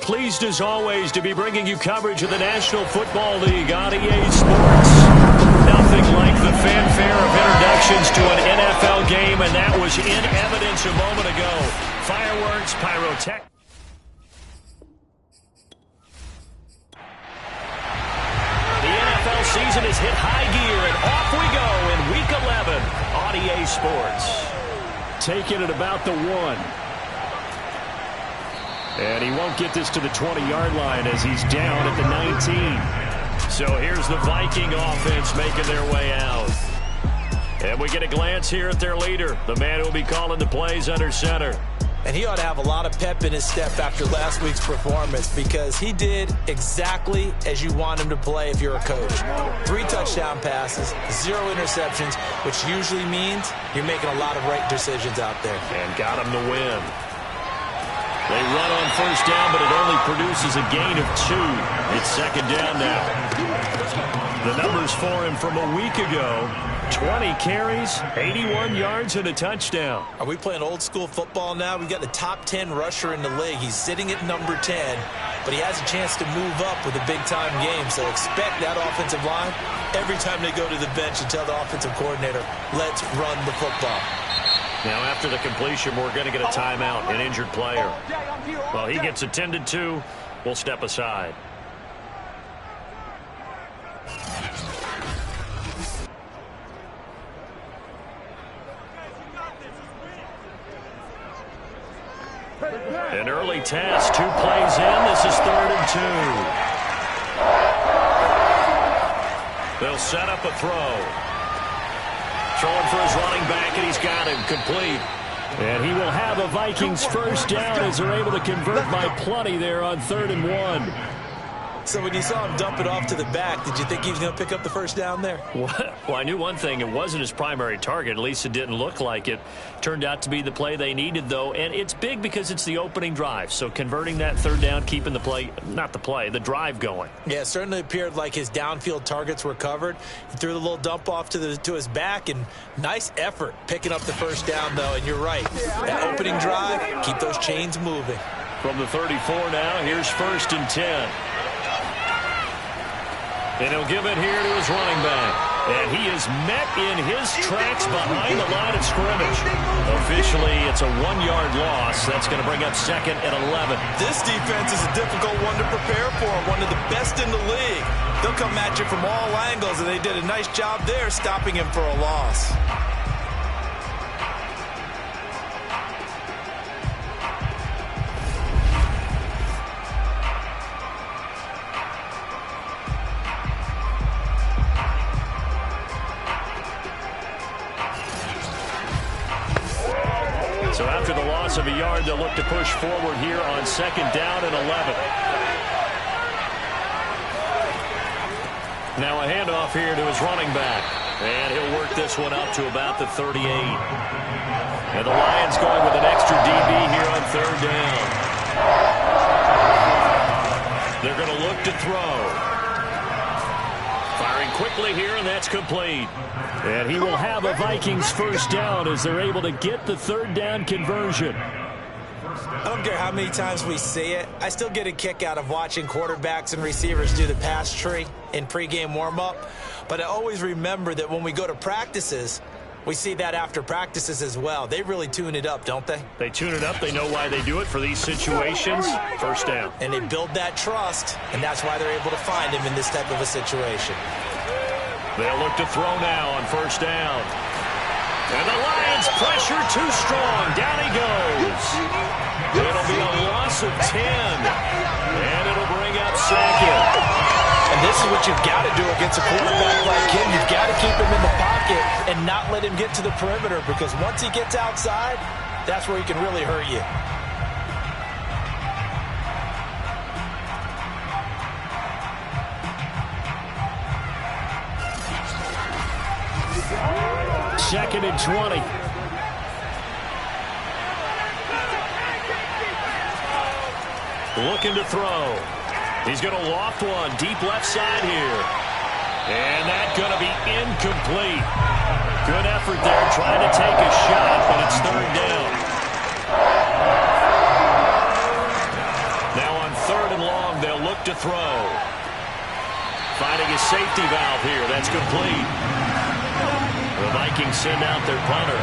pleased as always to be bringing you coverage of the National Football League on EA Sports. Nothing like the fanfare of introductions to an NFL game, and that was in evidence a moment ago. Fireworks, pyrotechnics. The NFL season has hit high gear, and off we go in Week 11 on EA Sports. Taking it about the 1. And he won't get this to the 20-yard line as he's down at the 19. So here's the Viking offense making their way out. And we get a glance here at their leader, the man who will be calling the plays under center. And he ought to have a lot of pep in his step after last week's performance, because he did exactly as you want him to play if you're a coach. 3 touchdown passes, 0 interceptions, which usually means you're making a lot of right decisions out there. And got him to win. They run on first down, but it only produces a gain of 2. It's second down now. The numbers for him from a week ago: 20 carries, 81 yards, and a touchdown. Are we playing old school football now? We've got the top 10 rusher in the league. He's sitting at number 10, but he has a chance to move up with a big-time game. So expect that offensive line every time they go to the bench and tell the offensive coordinator, let's run the football. Now, after the completion, we're going to get a timeout, an injured player. Well, he gets attended to. We'll step aside. An early test, 2 plays in. This is 3rd and 2. They'll set up a throw. Throwing for his running back, and he's got him complete. And he will have a Vikings first down as they're able to convert by plenty there on 3rd and 1. So when you saw him dump it off to the back, did you think he was going to pick up the first down there? Well, I knew one thing. It wasn't his primary target. At least it didn't look like it. Turned out to be the play they needed, though. And it's big because it's the opening drive. So converting that 3rd down, keeping the play, not the play, the drive going. Yeah, it certainly appeared like his downfield targets were covered. He threw the little dump off to his back, and nice effort picking up the first down, though. And you're right. That opening drive, keep those chains moving. From the 34 now, here's 1st and 10. And he'll give it here to his running back. And he is met in his tracks behind the line of scrimmage. Officially, it's a 1-yard loss. That's going to bring up 2nd and 11. This defense is a difficult one to prepare for. One of the best in the league. They'll come at you from all angles, and they did a nice job there stopping him for a loss. So after the loss of a yard, they'll look to push forward here on 2nd down and 11. Now a handoff here to his running back. And he'll work this one up to about the 38. And the Lions going with an extra DB here on 3rd down. They're going to look to throw. Firing quickly here, and that's complete. And he will have a Vikings first down as they're able to get the 3rd down conversion. I don't care how many times we see it. I still get a kick out of watching quarterbacks and receivers do the pass tree in pregame warm-up. But I always remember that when we go to practices, we see that after practices as well. They really tune it up, don't they? They tune it up. They know why they do it for these situations. First down. And they build that trust, and that's why they're able to find him in this type of a situation. They'll look to throw now on first down. And the Lions pressure too strong. Down he goes. It'll be a loss of 10. And it'll bring up 2nd. And this is what you've got to do against a quarterback like him. You've got to keep him in the pocket and not let him get to the perimeter, because once he gets outside, that's where he can really hurt you. Second and 20. Looking to throw. He's going to loft one deep left side here. And that's going to be incomplete. Good effort there trying to take a shot, but it's 3rd down. Now on look to throw. Finding a safety valve here. That's complete. The Vikings send out their punter.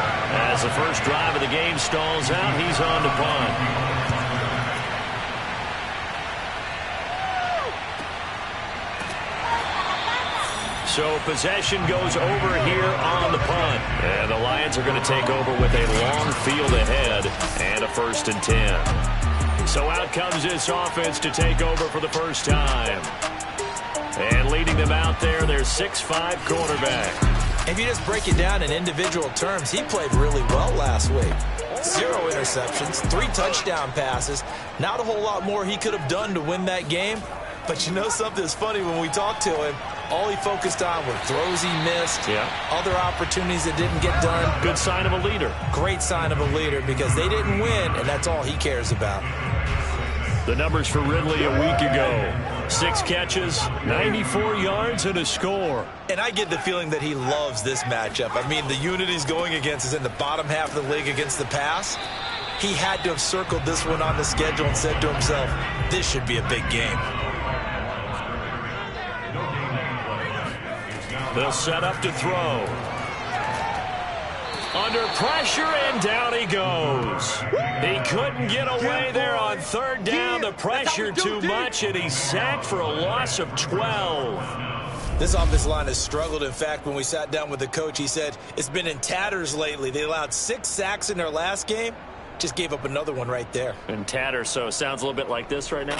As the first drive of the game stalls out, he's on to punt. So possession goes over here on the punt. And the Lions are going to take over with a long field ahead and a 1st and 10. So out comes this offense to take over for the first time. And leading them out there, their 6'5" quarterback. If you just break it down in individual terms, he played really well last week. 0 interceptions, 3 touchdown passes. Not a whole lot more he could have done to win that game. But you know something's funny, when we talked to him, all he focused on were throws he missed, other opportunities that didn't get done. Good sign of a leader. Great sign of a leader, because they didn't win, and that's all he cares about. The numbers for Ridley a week ago. 6 catches, 94 yards, and a score. And I get the feeling that he loves this matchup. I mean, the unit he's going against is in the bottom half of the league against the pass. He had to have circled this one on the schedule and said to himself, this should be a big game. They'll set up to throw. Under pressure, and down he goes. He couldn't get away there on 3rd down. The pressure too much, and he's sacked for a loss of 12. This offensive line has struggled. In fact, when we sat down with the coach, he said it's been in tatters lately. They allowed 6 sacks in their last game. Just gave up another one right there. In tatters, so it sounds a little bit like this right now.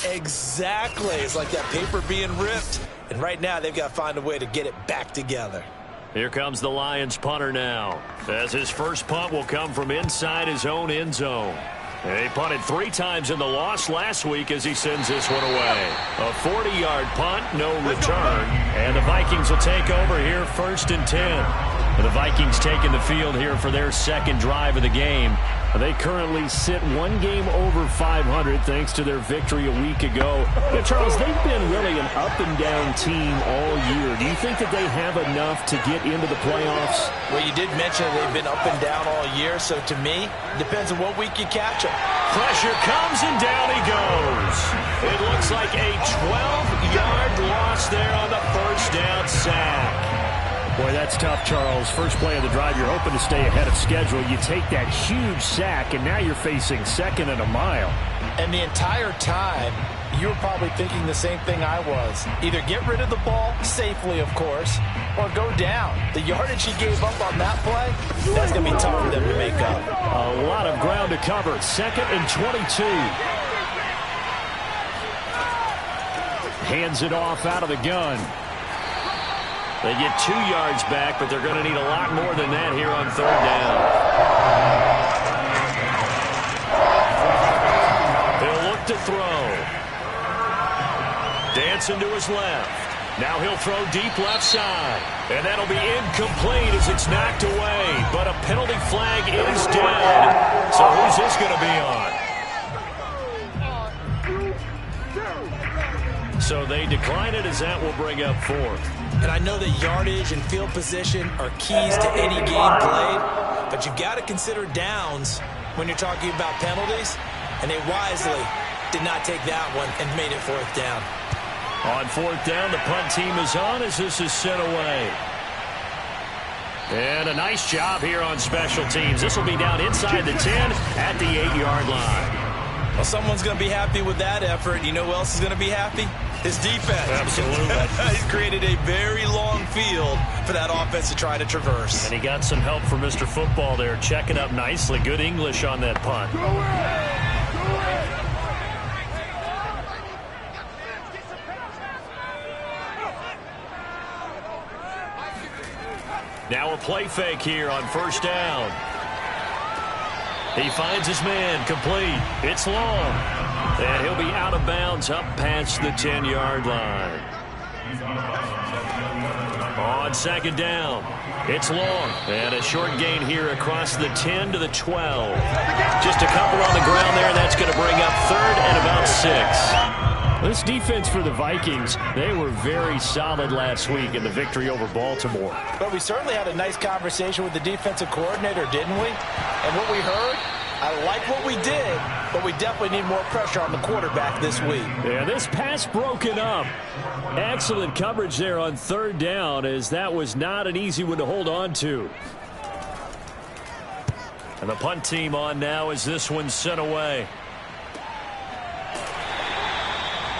Exactly. It's like that paper being ripped. And right now, they've got to find a way to get it back together. Here comes the Lions punter now, as his first punt will come from inside his own end zone. And he punted 3 times in the loss last week as he sends this one away. A 40-yard punt, no return. And the Vikings will take over here 1st and 10. And the Vikings taking the field here for their 2nd drive of the game. They currently sit 1 game over 500 thanks to their victory a week ago. Yeah, Charles, they've been really an up-and-down team all year. Do you think that they have enough to get into the playoffs? Well, you did mention they've been up and down all year, so to me, it depends on what week you catch them. Pressure comes, and down he goes. It looks like a 12-yard loss there on the 1st down sack. Boy, that's tough, Charles. First play of the drive, you're hoping to stay ahead of schedule. You take that huge sack, and now you're facing 2nd and a mile. And the entire time, you were probably thinking the same thing I was. Either get rid of the ball, safely, of course, or go down. The yardage he gave up on that play, that's going to be tough for them to make up. A lot of ground to cover. 2nd and 22. Hands it off out of the gun. They get 2 yards back, but they're going to need a lot more than that here on 3rd down. He'll look to throw. Dancing to his left. Now he'll throw deep left side. And that'll be incomplete as it's knocked away. But a penalty flag is dead. So who's this going to be on? So they decline it as that will bring up 4th. And I know that yardage and field position are keys to any game played, but you've got to consider downs when you're talking about penalties, and they wisely did not take that one and made it 4th down. On 4th down, the punt team is on as this is sent away. And a nice job here on special teams. This will be down inside the 10 at the 8-yard line. Well, someone's going to be happy with that effort. You know who else is going to be happy? His defense. Absolutely. He's created a very long field for that offense to try to traverse. And he got some help from Mr. Football there, checking up nicely. Good English on that punt. Now a play fake here on 1st down. He finds his man, complete. It's long. And he'll be out of bounds up past the 10-yard line. On 2nd down, it's long. And a short gain here across the 10 to the 12. Just a couple on the ground there, and that's going to bring up 3rd and about 6. This defense for the Vikings, they were very solid last week in the victory over Baltimore. But we certainly had a nice conversation with the defensive coordinator, didn't we? And what we heard, I like what we did, but we definitely need more pressure on the quarterback this week. Yeah, this pass broken up. Excellent coverage there on third down, as that was not an easy one to hold on to. And the punt team on now as this one's sent away.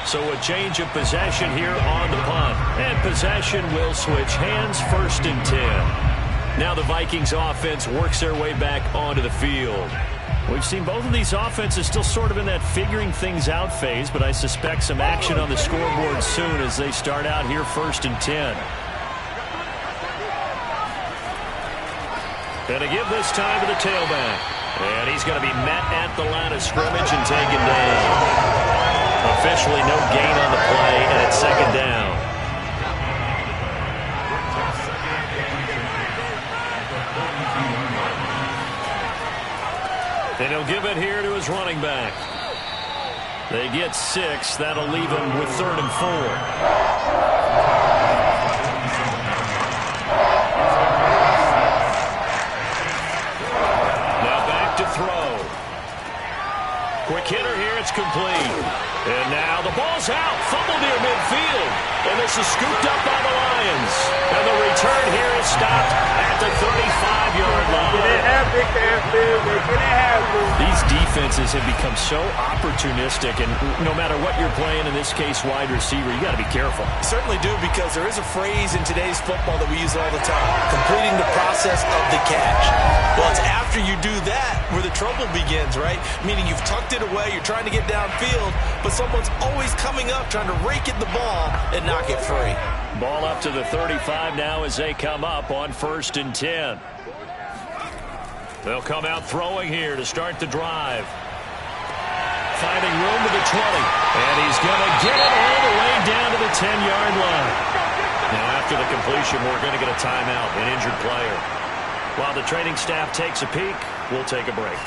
So a change of possession here on the punt. And possession will switch hands, 1st and 10. Now the Vikings offense works their way back onto the field. We've seen both of these offenses still sort of in that figuring things out phase, but I suspect some action on the scoreboard soon as they start out here 1st and 10. Going to give this time to the tailback. And he's going to be met at the line of scrimmage and taken down. Officially no gain on the play, and it's 2nd down. And he'll give it here to his running back. They get 6. That'll leave him with 3rd and 4. Throw. Quick hitter here. It's complete. And now the ball's out. Fumble near midfield. And this is scooped up by the Lions. And the return here is stopped at the 35-yard line. These defenses have become so opportunistic, and no matter what you're playing, in this case wide receiver, you got to be careful. Certainly do, because there is a phrase in today's football that we use all the time: completing the process of the catch. Well, it's after you do that where the trouble begins, right? Meaning you've tucked it away, you're trying to get downfield, but someone's always coming up trying to rake at the ball and knock it free. Ball up to the 35 now as they come up on 1st and 10. They'll come out throwing here to start the drive. Finding room to the 20. And he's going to get it all the way down to the 10-yard line. Now after the completion, we're going to get a timeout, an injured player. While the training staff takes a peek, we'll take a break.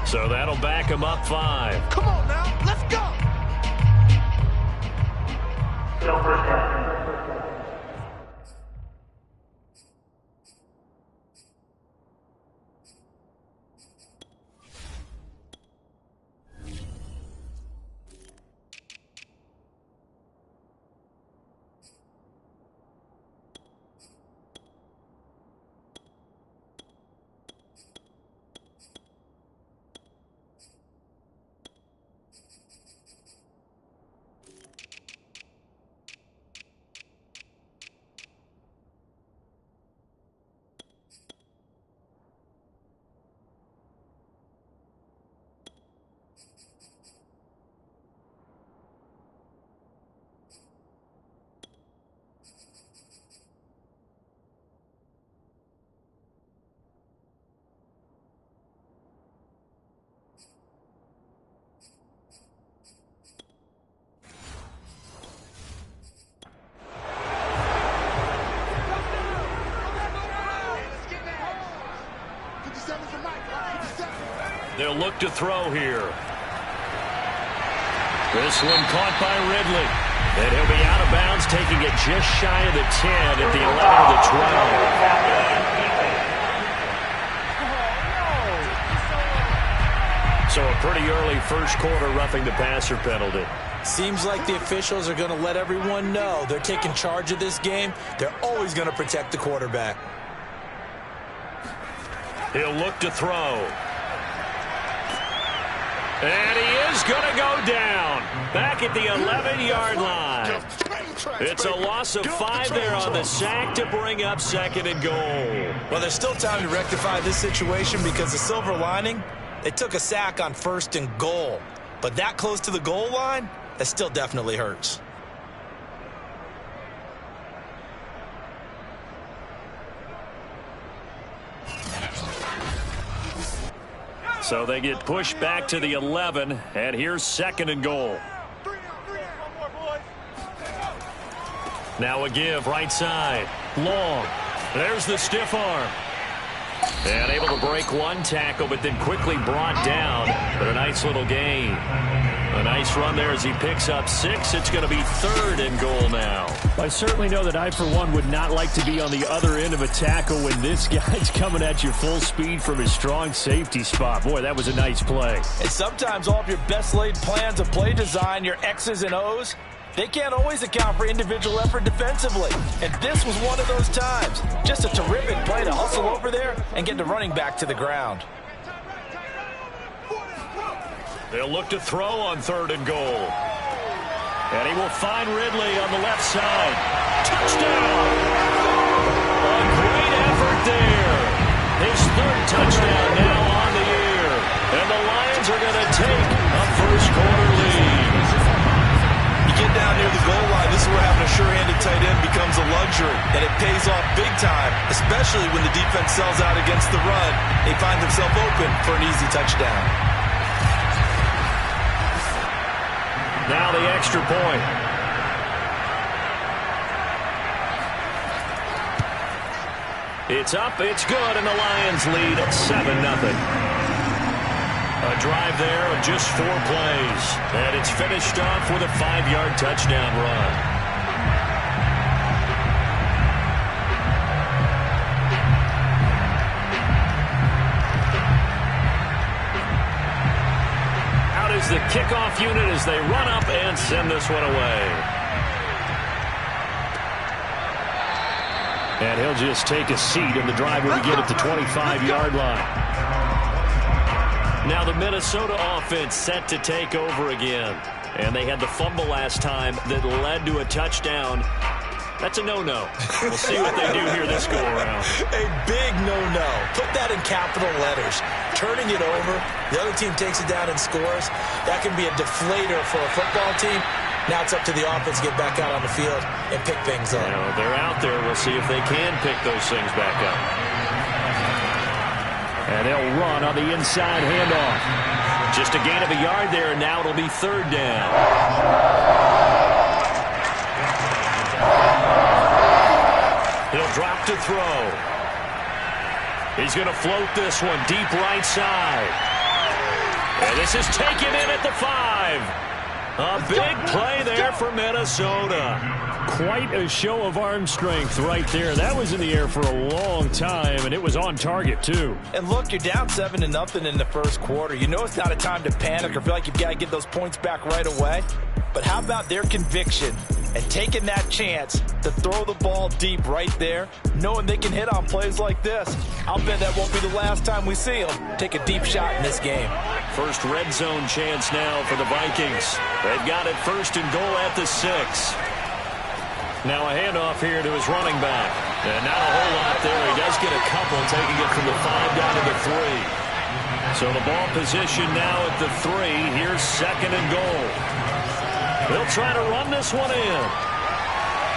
So that'll back him up 5. Come on now, let's go. Still first down. They'll look to throw here. This one caught by Ridley. And he'll be out of bounds, taking it just shy of the 10 at the 11 of the 12. So a pretty early first quarter roughing the passer penalty. Seems like the officials are going to let everyone know they're taking charge of this game. They're always going to protect the quarterback. He'll look to throw. And he is going to go down back at the 11-yard line. It's a loss of 5 there on the sack to bring up 2nd and goal. Well, there's still time to rectify this situation because the silver lining, they took a sack on 1st and goal. But that close to the goal line, that still definitely hurts. So they get pushed back to the 11, and here's 2nd and goal. Now a give, right side, long. There's the stiff arm. And able to break one tackle, but then quickly brought down. But a nice little gain. A nice run there as he picks up 6. It's going to be 3rd and goal now. I certainly know that I, for one, would not like to be on the other end of a tackle when this guy's coming at you full speed from his strong safety spot. Boy, that was a nice play. And sometimes all of your best laid plans of play design, your X's and O's, they can't always account for individual effort defensively. And this was one of those times. Just a terrific play to hustle over there and get the running back to the ground. They'll look to throw on 3rd and goal. And he will find Ridley on the left side. Touchdown! A great effort there. His 3rd touchdown now on the year. And the Lions are going to take a first-quarter lead. You get down near the goal line, this is where having a sure-handed tight end becomes a luxury. And it pays off big time, especially when the defense sells out against the run. They find themselves open for an easy touchdown. Now the extra point. It's up, it's good, and the Lions lead at 7-0. A drive there of just 4 plays. And it's finished off with a 5-yard touchdown run. Out is the kickoff unit as they run up and send this one away. And he'll just take a seat, and the drive will begin at the 25-yard line. Now the Minnesota offense set to take over again. And they had the fumble last time that led to a touchdown. That's a no-no. We'll see what they do here this go-around. A big no-no. Put that in capital letters. Turning it over, the other team takes it down and scores. That can be a deflator for a football team. Now it's up to the offense to get back out on the field and pick things up. Now, they're out there. We'll see if they can pick those things back up. And they'll run on the inside handoff. Just a gain of a yard there, and now it'll be 3rd down. He'll drop to throw. He's going to float this one deep right side. And this is taken in at the 5. A big play there for Minnesota. Quite a show of arm strength right there. That was in the air for a long time, and it was on target, too. And look, you're down 7-0 in the first quarter. You know it's not a time to panic or feel like you've got to get those points back right away. But how about their conviction and taking that chance to throw the ball deep right there, knowing they can hit on plays like this? I'll bet that won't be the last time we see them take a deep shot in this game. First red zone chance now for the Vikings. They've got it 1st and goal at the 6. Now a handoff here to his running back. And not a whole lot there. He does get a couple, taking it from the 5 down to the 3. So the ball position now at the 3. Here's 2nd and goal. They'll try to run this one in.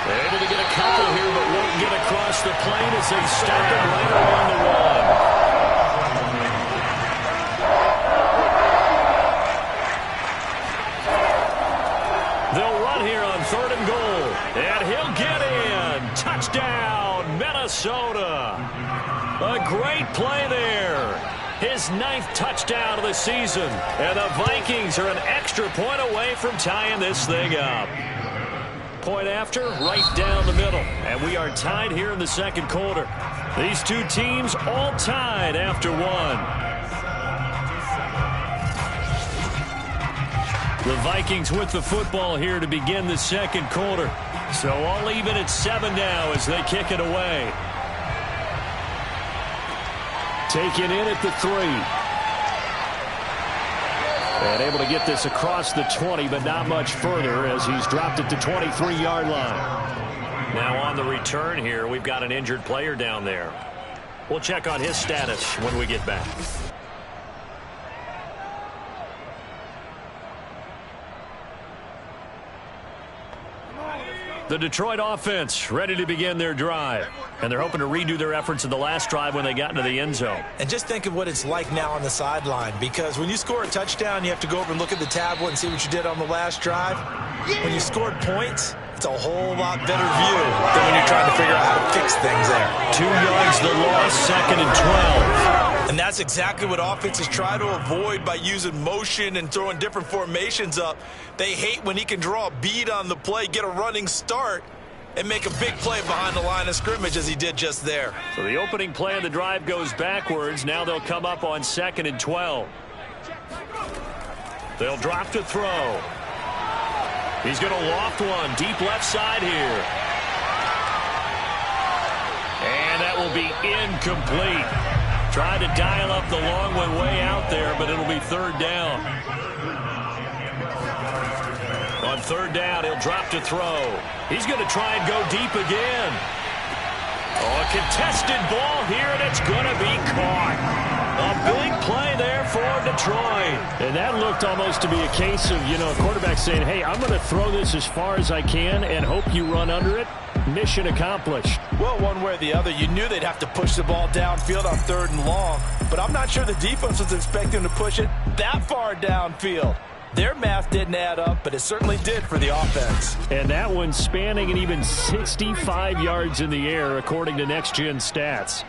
They're able to get a couple here, but won't get across the plane as they stop it right around the 1. They'll run here on 3rd and goal. And he'll get in. Touchdown, Minnesota. A great play there. His 9th touchdown of the season. And the Vikings are an extra point away from tying this thing up. Point after, right down the middle. And we are tied here in the 2nd quarter. These two teams all tied after 1. The Vikings with the football here to begin the 2nd quarter. So all even at 7 now as they kick it away. Taken in at the 3. And able to get this across the 20, but not much further as he's dropped it to 23-yard line. Now on the return here, we've got an injured player down there. We'll check on his status when we get back. The Detroit offense ready to begin their drive. And they're hoping to redo their efforts in the last drive when they got into the end zone. And just think of what it's like now on the sideline, because when you score a touchdown, you have to go over and look at the tablet and see what you did on the last drive. When you scored points, it's a whole lot better view than when you're trying to figure out how to fix things there. 2 yards the loss, 2nd and 12. And that's exactly what offenses try to avoid by using motion and throwing different formations up. They hate when he can draw a bead on the play, get a running start, and make a big play behind the line of scrimmage as he did just there. So the opening play of the drive goes backwards. Now they'll come up on 2nd and 12. They'll drop to throw. He's going to loft one deep left side here. And that will be incomplete. Tried to dial up the long one way out there, but it'll be 3rd down. On 3rd down, he'll drop to throw. He's going to try and go deep again. Oh, a contested ball here, and it's going to be caught. A big play there for Detroit. And that looked almost to be a case of, a quarterback saying, hey, I'm going to throw this as far as I can and hope you run under it. Mission accomplished. Well, one way or the other, you knew they'd have to push the ball downfield on 3rd and long, but I'm not sure the defense was expecting to push it that far downfield. Their math didn't add up, but it certainly did for the offense. And that one spanning an even 65 yards in the air, according to Next Gen Stats.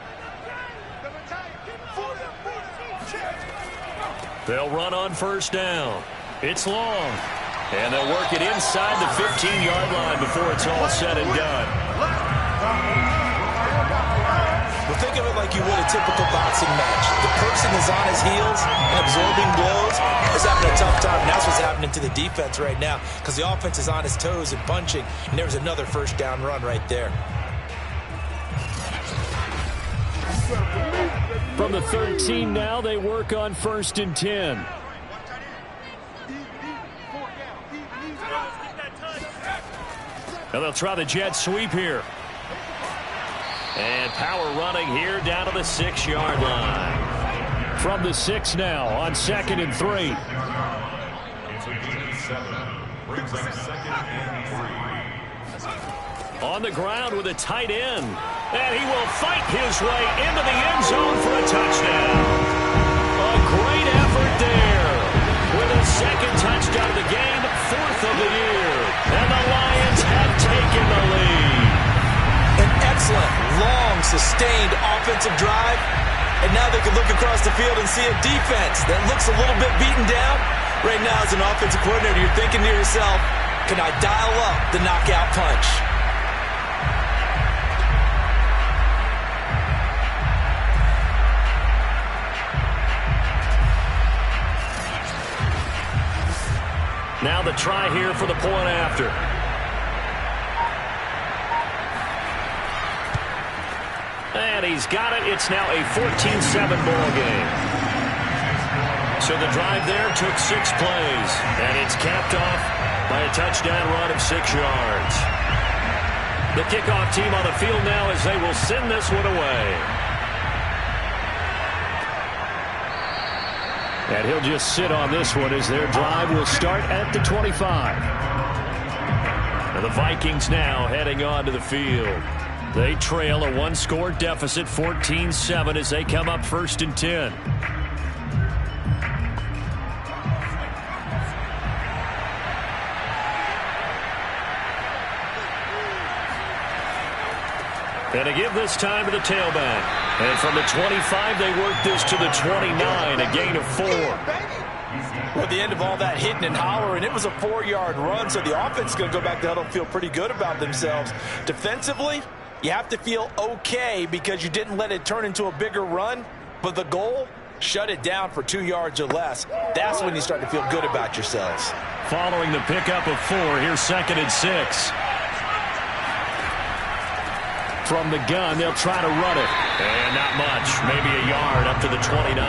They'll run on 1st down. It's long. And they'll work it inside the 15-yard line before it's all said and done. Well, think of it like you would a typical boxing match. The person is on his heels and absorbing blows is having a tough time. And that's what's happening to the defense right now, because the offense is on his toes and punching. And there's another 1st down run right there. From the 13 now, they work on 1st and 10. And they'll try the jet sweep here. And power running here down to the 6-yard line. From the 6 now on 2nd and 3. On the ground with a tight end. And he will fight his way into the end zone for a touchdown. A great effort there. With a 2nd touchdown of the game, 4th of the year. And the Lions have taken the lead. An excellent, long, sustained offensive drive. And now they can look across the field and see a defense that looks a little bit beaten down. Right now, as an offensive coordinator, you're thinking to yourself, can I dial up the knockout punch? Now the try here for the point after. And he's got it. It's now a 14-7 ball game. So the drive there took 6 plays. And it's capped off by a touchdown run of 6 yards. The kickoff team on the field now as they will send this one away. And he'll just sit on this one as their drive will start at the 25. And the Vikings now heading on to the field. They trail a 1-score deficit, 14-7, as they come up 1st and 10. And to give this time to the tailback. And from the 25, they work this to the 29, a gain of 4. Well, at the end of all that hitting and hollering, it was a 4-yard run, so the offense is going to go back to huddle and feel pretty good about themselves. Defensively, you have to feel okay because you didn't let it turn into a bigger run, but the goal, shut it down for 2 yards or less. That's when you start to feel good about yourselves. Following the pickup of 4, here's 2nd and 6. From the gun, they'll try to run it. And not much, maybe a yard up to the 29.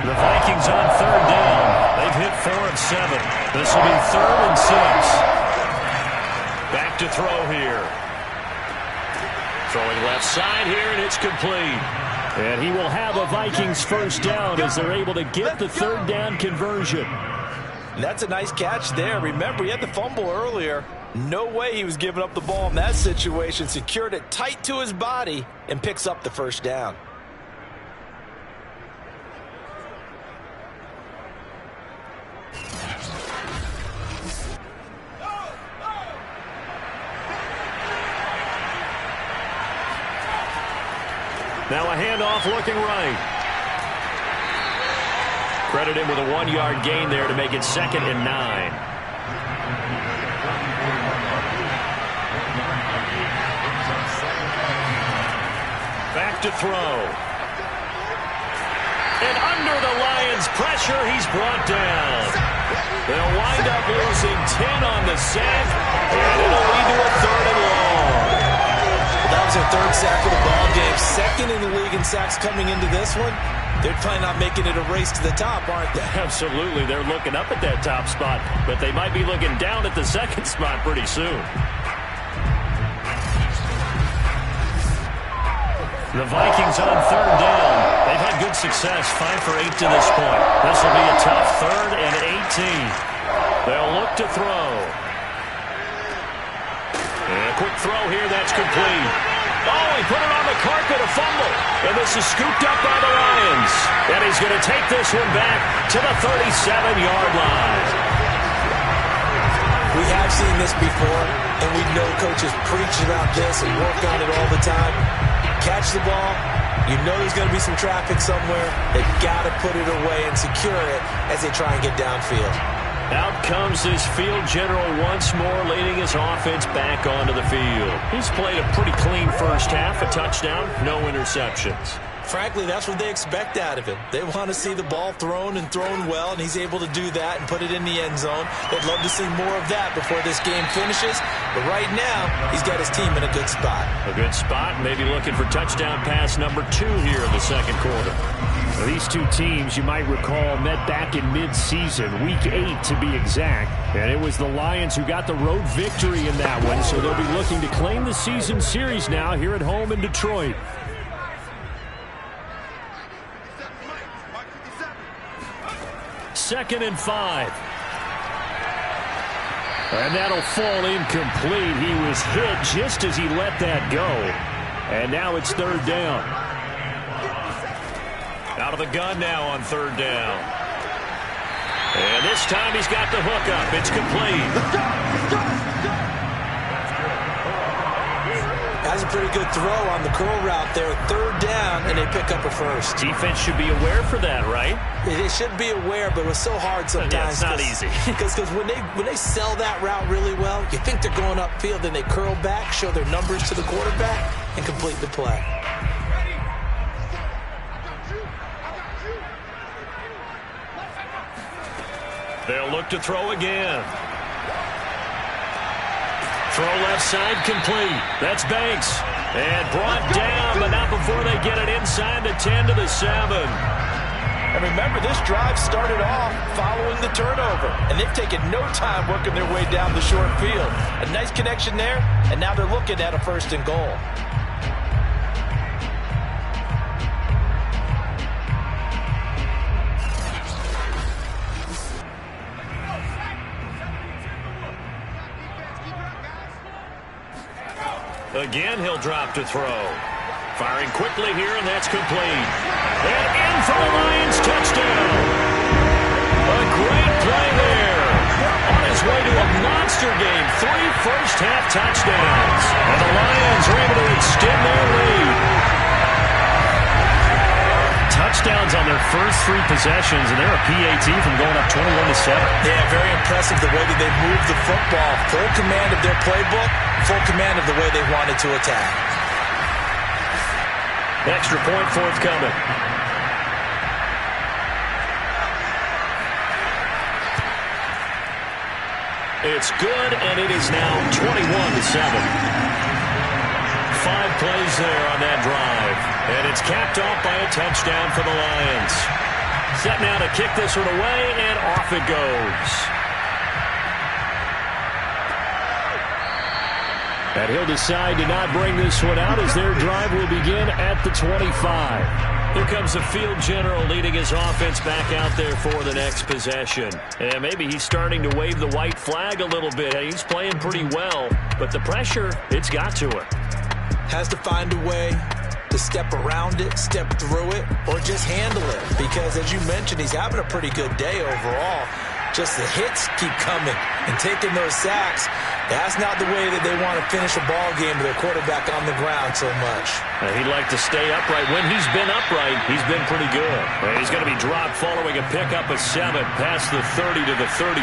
The Vikings on third down. They've hit 4 of 7. This will be 3rd and 6. Back to throw here. Throwing left side here, and it's complete. And he will have a Vikings first down as they're able to get the 3rd down conversion. That's a nice catch there. Remember, he had the fumble earlier. No way he was giving up the ball in that situation. Secured it tight to his body and picks up the first down. Now a handoff looking right. Credit him with a 1-yard gain there to make it 2nd and 9. Back to throw. And under the Lions' pressure, he's brought down. They'll wind up losing 10 on the sack, and it'll lead to a 3rd and long. That was their 3rd sack of the ball game. 2nd in the league in sacks coming into this one. They're planning on making it a race to the top, aren't they? Absolutely. They're looking up at that top spot, but they might be looking down at the 2nd spot pretty soon. The Vikings on 3rd down. They've had good success, 5 for 8 to this point. This will be a tough 3rd and 18. They'll look to throw. And a quick throw here, that's complete. Oh, he put it on the carpet, a fumble. And this is scooped up by the Lions. And he's going to take this one back to the 37-yard line. We have seen this before, and we know coaches preach about this and work on it all the time. Catch the ball. You know there's going to be some traffic somewhere. They've got to put it away and secure it as they try and get downfield. Out comes his field general once more, leading his offense back onto the field. He's played a pretty clean first half, a touchdown, no interceptions. Frankly, that's what they expect out of him. They want to see the ball thrown and thrown well, and he's able to do that and put it in the end zone. They'd love to see more of that before this game finishes. But right now, he's got his team in a good spot. A good spot, maybe looking for touchdown pass number 2 here in the 2nd quarter. Now, these two teams, you might recall, met back in mid-season, week 8 to be exact. And it was the Lions who got the road victory in that one, so they'll be looking to claim the season series now here at home in Detroit. 2nd and 5. And that'll fall incomplete. He was hit just as he let that go. And now it's 3rd down. Out of the gun now on 3rd down. And this time he's got the hook up. It's complete. That's a pretty good throw on the curl route there. 3rd down, and they pick up a first. Defense should be aware for that, right? They should be aware, but it was so hard sometimes. Yeah, it's not easy. Because when they sell that route really well, you think they're going upfield, and they curl back, show their numbers to the quarterback, and complete the play. They'll look to throw again. Throw left side complete. That's Banks. And brought down, but not before they get it inside the 10 to the 7. And remember, this drive started off following the turnover. And they've taken no time working their way down the short field. A nice connection there, and now they're looking at a 1st and goal. Again, he'll drop to throw. Firing quickly here, and that's complete. And in for the Lions, touchdown. A great play there. On his way to a monster game, 3 first-half touchdowns. And the Lions are able to extend their lead. Touchdowns on their first 3 possessions, and they're a PAT from going up 21-7. Yeah, very impressive the way that they moved the football. Full command of their playbook, full command of the way they wanted to attack. Extra point forthcoming. It's good, and it is now 21-7. 5 plays there on that drive. And it's capped off by a touchdown for the Lions. set now to kick this one away, and off it goes. And he'll decide to not bring this one out as their drive will begin at the 25. Here comes the field general leading his offense back out there for the next possession. And maybe he's starting to wave the white flag a little bit. He's playing pretty well, but the pressure, it's got to him. Has to find a way to step around it, step through it, or just handle it. Because as you mentioned, he's having a pretty good day overall. Just the hits keep coming and taking those sacks. That's not the way that they want to finish a ball game with their quarterback on the ground so much. He'd like to stay upright. When he's been upright, he's been pretty good. He's going to be dropped following a pickup of 7 past the 30 to the 32.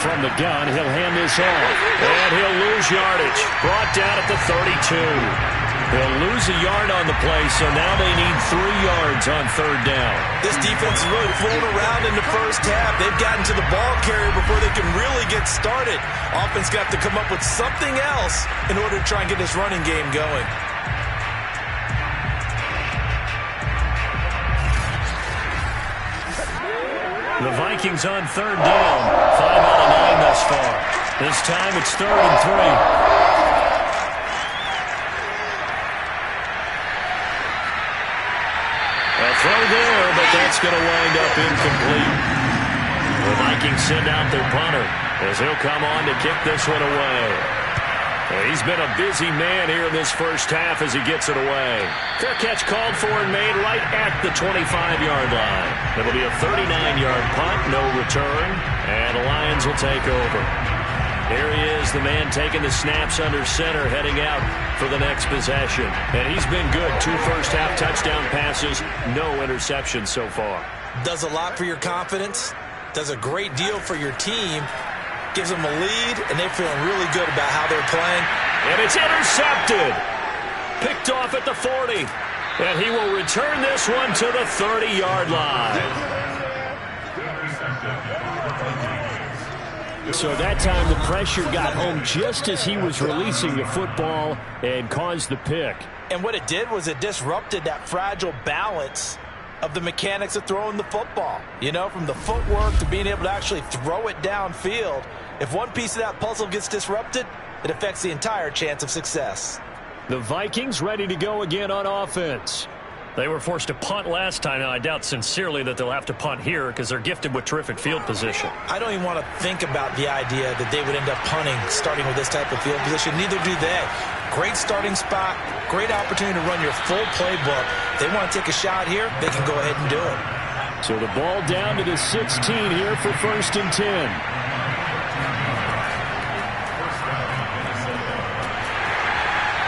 From the gun, he'll hand this off. And he'll lose yardage. Brought down at the 32. They'll lose a yard on the play, so now they need 3 yards on third down. This defense is really fooling around in the first half. They've gotten to the ball carrier before they can really get started. Offense got to come up with something else in order to try and get this running game going. The Vikings on third down. 5 out of 9 thus far. This time it's 3rd and 3. A throw there, but that's going to wind up incomplete. The Vikings send out their punter as he'll come on to kick this one away. He's been a busy man here in this first half as he gets it away. Fair catch called for and made right at the 25-yard line. It'll be a 39-yard punt, no return, and the Lions will take over. Here he is, the man taking the snaps under center, heading out for the next possession. And he's been good. 2 first-half touchdown passes, no interceptions so far. Does a lot for your confidence, does a great deal for your team, gives them a lead, and they're feeling really good about how they're playing. And it's intercepted. Picked off at the 40. And he will return this one to the 30-yard line. So that time the pressure got home just as he was releasing the football and caused the pick. And what it did was it disrupted that fragile balance of the mechanics of throwing the football. You know, from the footwork to being able to actually throw it downfield. If one piece of that puzzle gets disrupted, it affects the entire chance of success. The Vikings ready to go again on offense. They were forced to punt last time. Now, I doubt sincerely that they'll have to punt here because they're gifted with terrific field position. I don't even want to think about the idea that they would end up punting starting with this type of field position. Neither do they. Great starting spot, great opportunity to run your full playbook. They want to take a shot here, they can go ahead and do it. So the ball down to the 16 here for 1st and 10.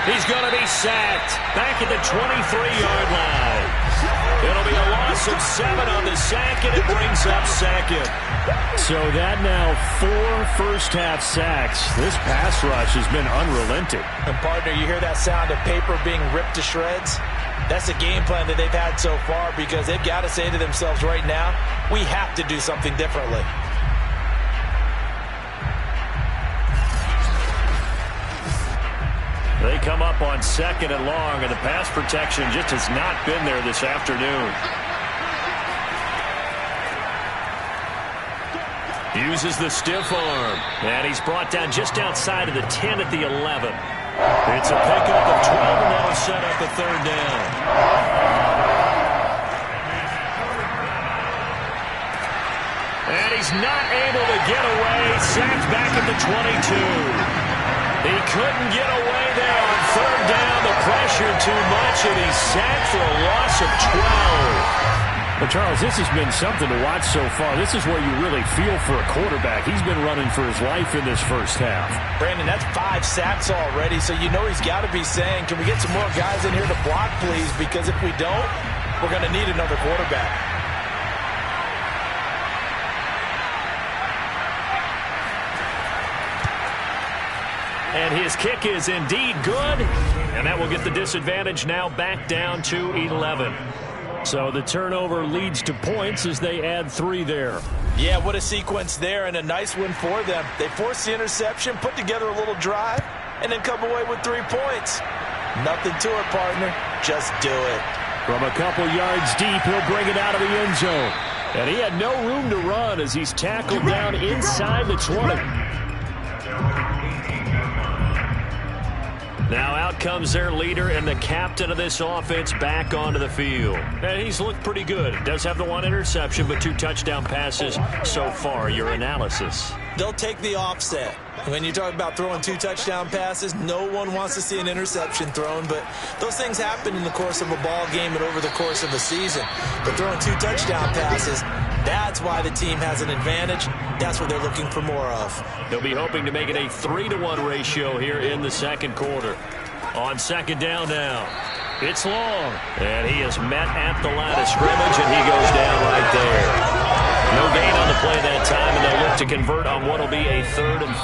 He's going to be sacked back at the 23-yard line. It'll be a loss of 7 on the sack, and it brings up 2nd. So that now 4 first-half sacks. This pass rush has been unrelenting. And, partner, you hear that sound of paper being ripped to shreds? That's the game plan that they've had so far because they've got to say to themselves right now, we have to do something differently. They come up on 2nd and long, and the pass protection just has not been there this afternoon. Uses the stiff arm, and he's brought down just outside of the 10 at the 11. It's a pickup of 12, and that'll set up a 3rd down. And he's not able to get away. Sacked back at the 22. He couldn't get away there on 3rd down. The pressure too much, and he's sacked for a loss of 12. Well, Charles, this has been something to watch so far. This is where you really feel for a quarterback. He's been running for his life in this first half. Brandon, that's 5 sacks already, so you know he's got to be saying, can we get some more guys in here to block, please? Because if we don't, we're going to need another quarterback. And his kick is indeed good, and that will get the disadvantage now back down to 11. So the turnover leads to points as they add 3 there. Yeah, what a sequence there, and a nice win for them. They forced the interception, put together a little drive, and then come away with 3 points. Nothing to it, partner. Just do it. From a couple yards deep, he'll bring it out of the end zone. And he had no room to run as he's tackled down inside the 20. Now out comes their leader and the captain of this offense back onto the field. And he's looked pretty good. Does have the one interception, but 2 touchdown passes so far. Your analysis? They'll take the offset. When you talk about throwing 2 touchdown passes, no one wants to see an interception thrown, but those things happen in the course of a ball game and over the course of a season. But throwing 2 touchdown passes, that's why the team has an advantage. That's what they're looking for more of. They'll be hoping to make it a 3-to-1 ratio here in the second quarter. On second down now. It's long. And he is met at the line of scrimmage, and he goes down right there. No gain on the play that time, and they'll look to convert on what will be a 3rd and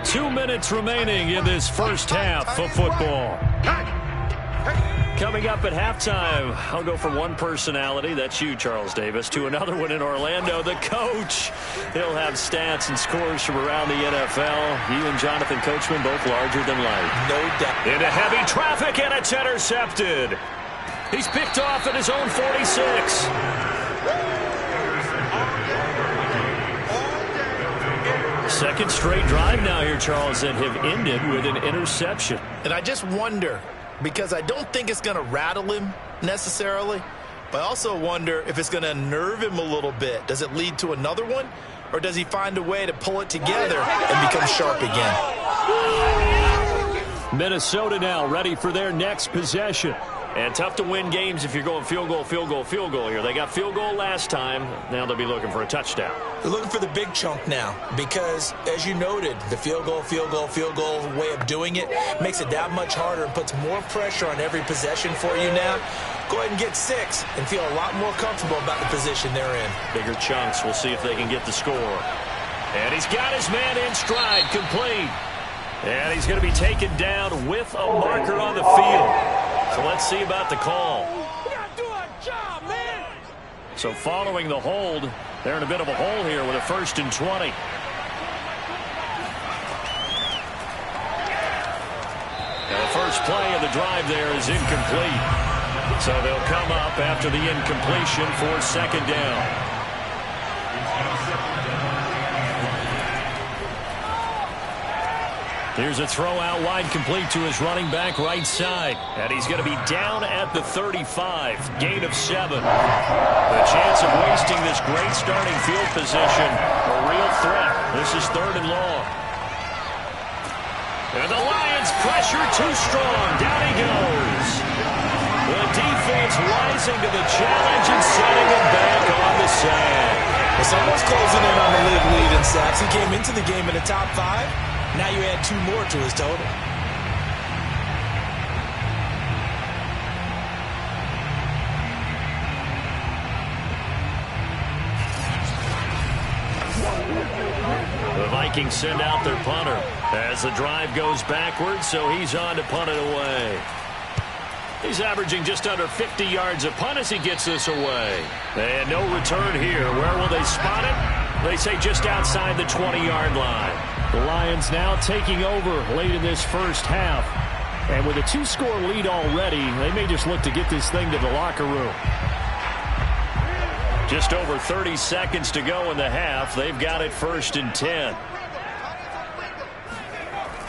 4. 2 minutes remaining in this first half of football. Coming up at halftime, I'll go from one personality, that's you, Charles Davis, to another one in Orlando, the coach. He'll have stats and scores from around the NFL. He and Jonathan Coachman both larger than life. No doubt. Into heavy traffic, and it's intercepted. He's picked off at his own 46. Second straight drive now here, Charles, that have ended with an interception. And I just wonder, because I don't think it's going to rattle him necessarily, but I also wonder if it's going to nerve him a little bit. Does it lead to another one, or does he find a way to pull it together and become sharp again? Minnesota now ready for their next possession. And tough to win games if you're going field goal, field goal, field goal here. They got field goal last time. Now they'll be looking for a touchdown. They're looking for the big chunk now because, as you noted, the field goal way of doing it makes it that much harder and puts more pressure on every possession for you now. Go ahead and get 6 and feel a lot more comfortable about the position they're in. Bigger chunks. We'll see if they can get the score. And he's got his man in stride, complete. And he's going to be taken down with a marker on the field. So let's see about the call. You gotta do a job, man. So following the hold, they're in a bit of a hole here with a 1st and 20. Now the first play of the drive there is incomplete. So they'll come up after the incompletion for second down. Here's a throw out wide, complete to his running back right side. And he's going to be down at the 35. Gain of 7. The chance of wasting this great starting field position, a real threat. This is 3rd and long. And the Lions pressure too strong. Down he goes. The defense rising to the challenge and setting him back on the sack. Well, someone's closing in on the league lead in sacks. He came into the game in the top 5. Now you add 2 more to his total. The Vikings send out their punter as the drive goes backwards, so he's on to punt it away. He's averaging just under 50 yards a punt as he gets this away. And no return here. Where will they spot it? They say just outside the 20-yard line. The Lions now taking over late in this first half. And with a 2-score lead already, they may just look to get this thing to the locker room. Just over 30 seconds to go in the half. They've got it 1st and 10.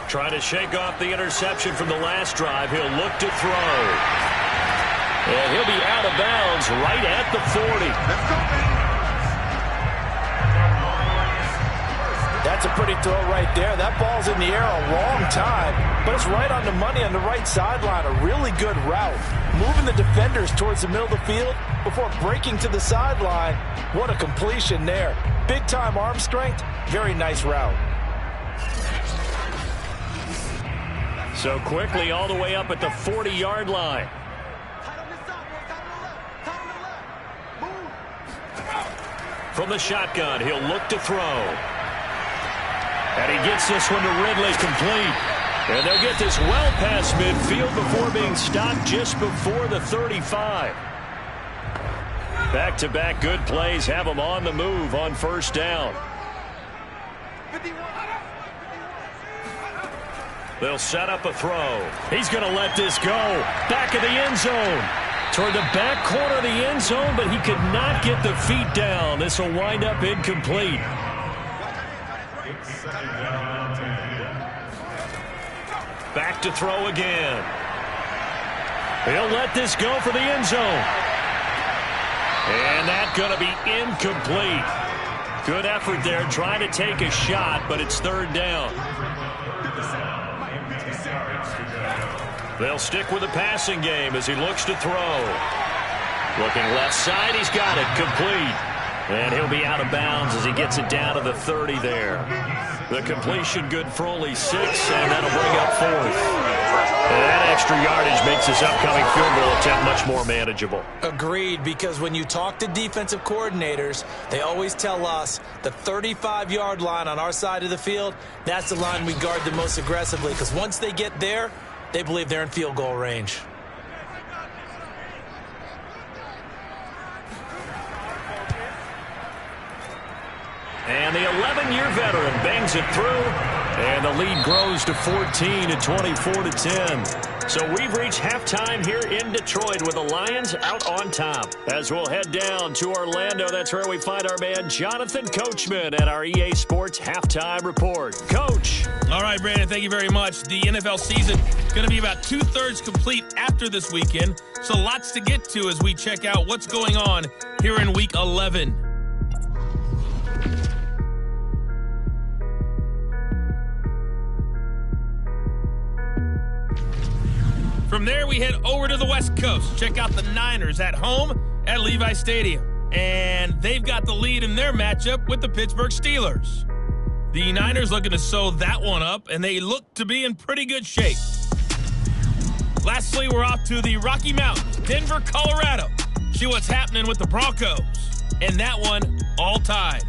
Trying to shake off the interception from the last drive. He'll look to throw. And he'll be out of bounds right at the 40. Let's go, baby. That's a pretty throw right there. That ball's in the air a long time, but it's right on the money on the right sideline. A really good route. Moving the defenders towards the middle of the field before breaking to the sideline. What a completion there. Big-time arm strength. Very nice route. So quickly all the way up at the 40-yard line. From the shotgun, he'll look to throw. And he gets this one to Ridley, complete. And they'll get this well past midfield before being stopped just before the 35. Back-to-back good plays have them on the move on 1st down. They'll set up a throw. He's going to let this go. Back of the end zone. Toward the back corner of the end zone, but he could not get the feet down. This will wind up incomplete. Back to throw again. He'll let this go for the end zone. And that's going to be incomplete. Good effort there trying to take a shot, but it's third down. They'll stick with the passing game as he looks to throw. Looking left side, he's got it, complete. And he'll be out of bounds as he gets it down to the 30 there. The completion good for only 6, and that'll bring up 4th. And that extra yardage makes this upcoming field goal attempt much more manageable. Agreed, because when you talk to defensive coordinators, they always tell us the 35-yard line on our side of the field, that's the line we guard the most aggressively, because once they get there, they believe they're in field goal range. And the 11-year veteran bangs it through, and the lead grows to 14 at 24-10. So we've reached halftime here in Detroit with the Lions out on top. As we'll head down to Orlando, that's where we find our man Jonathan Coachman at our EA Sports Halftime Report. Coach. All right, Brandon, thank you very much. The NFL season is going to be about 2/3 complete after this weekend, so lots to get to as we check out what's going on here in Week 11. From there, we head over to the West Coast. Check out the Niners at home at Levi Stadium. And they've got the lead in their matchup with the Pittsburgh Steelers. The Niners looking to sew that one up, and they look to be in pretty good shape. Lastly, we're off to the Rocky Mountains, Denver, Colorado. See what's happening with the Broncos. And that one, all tied.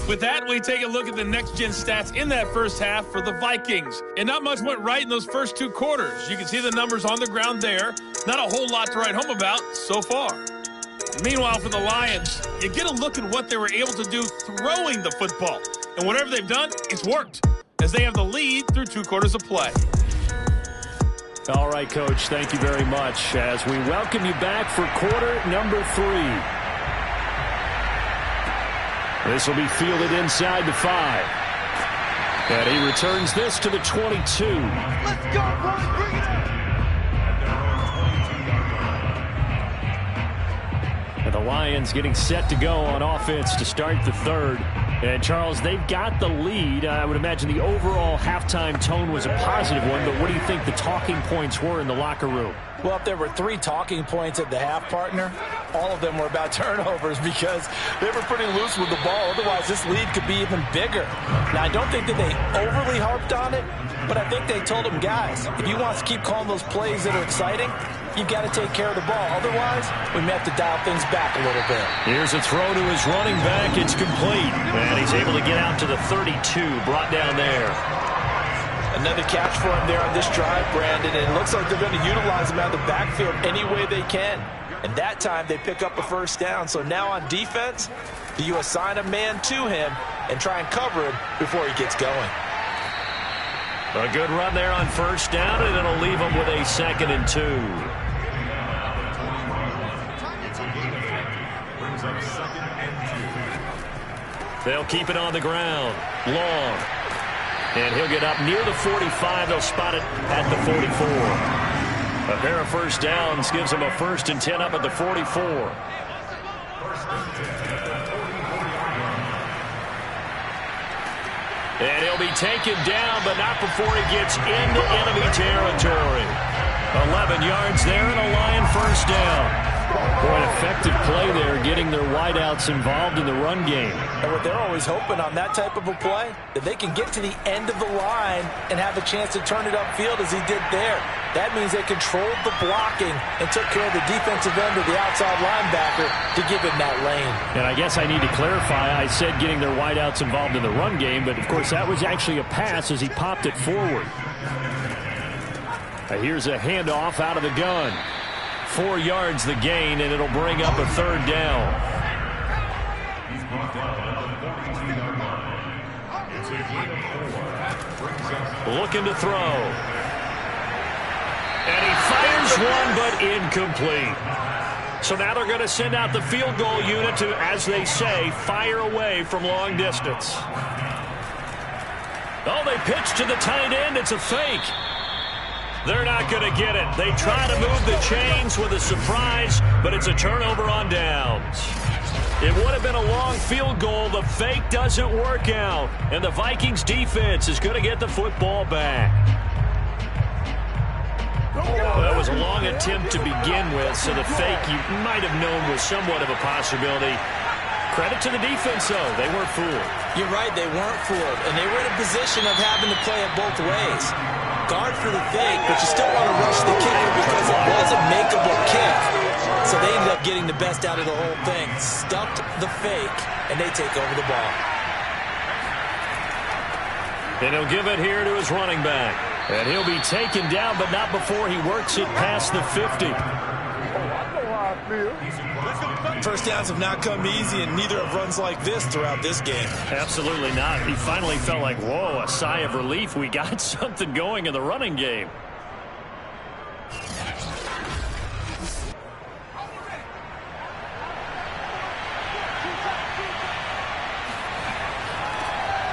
With that, we take a look at the next-gen stats in that first half for the Vikings. And not much went right in those first 2 quarters. You can see the numbers on the ground there. Not a whole lot to write home about so far. Meanwhile, for the Lions, you get a look at what they were able to do throwing the football. And whatever they've done, it's worked, as they have the lead through 2 quarters of play. All right, Coach, thank you very much as we welcome you back for quarter number 3. This will be fielded inside the 5. And he returns this to the 22. Let's go, boys. Bring it on. And the Lions getting set to go on offense to start the 3rd. And, Charles, they've got the lead. I would imagine the overall halftime tone was a positive one, but what do you think the talking points were in the locker room? Well, if there were 3 talking points at the half, partner, all of them were about turnovers because they were pretty loose with the ball. Otherwise, this lead could be even bigger. Now, I don't think that they overly harped on it, but I think they told them, guys, if you want to keep calling those plays that are exciting, you've got to take care of the ball. Otherwise, we may have to dial things back a little bit. Here's a throw to his running back. It's complete. And he's able to get out to the 32, brought down there. Another catch for him there on this drive, Brandon, and it looks like they're going to utilize him out of the backfield any way they can. And that time they pick up a first down. So now on defense, you assign a man to him and try and cover him before he gets going. A good run there on first down, and it'll leave him with a 2nd and 2. They'll keep it on the ground. Long. And he'll get up near the 45. They'll spot it at the 44. A pair of first downs gives them a 1st and 10 up at the 44. And he'll be taken down, but not before he gets into enemy territory. 11 yards there and a Lion first down. Boy, an effective play there, getting their wideouts involved in the run game. And what they're always hoping on that type of a play, that they can get to the end of the line and have a chance to turn it upfield as he did there. That means they controlled the blocking and took care of the defensive end of the outside linebacker to give him that lane. And I guess I need to clarify, I said getting their wideouts involved in the run game, but of course that was actually a pass as he popped it forward. Here's a handoff out of the gun. 4 yards the gain, and it'll bring up a 3rd down. looking to throw. And he fires one, but incomplete. So now they're going to send out the field goal unit to, as they say, fire away from long distance. Oh, they pitch to the tight end. It's a fake. They're not going to get it. They try to move the chains with a surprise, but it's a turnover on downs. It would have been a long field goal. The fake doesn't work out, and the Vikings defense is going to get the football back. Well, that was a long attempt to begin with, so the fake you might have known was somewhat of a possibility. Credit to the defense, though. They weren't fooled. You're right, they weren't fooled, and they were in a position of having to play it both ways. Guard for the fake, but you still want to rush the kicker because it was a makeable kick. So they ended up getting the best out of the whole thing. Stuffed the fake, and they take over the ball. And he'll give it here to his running back. And he'll be taken down, but not before he works it past the 50. First downs have not come easy, and neither have runs like this throughout this game. Absolutely not. He finally felt like, whoa, a sigh of relief. We got something going in the running game.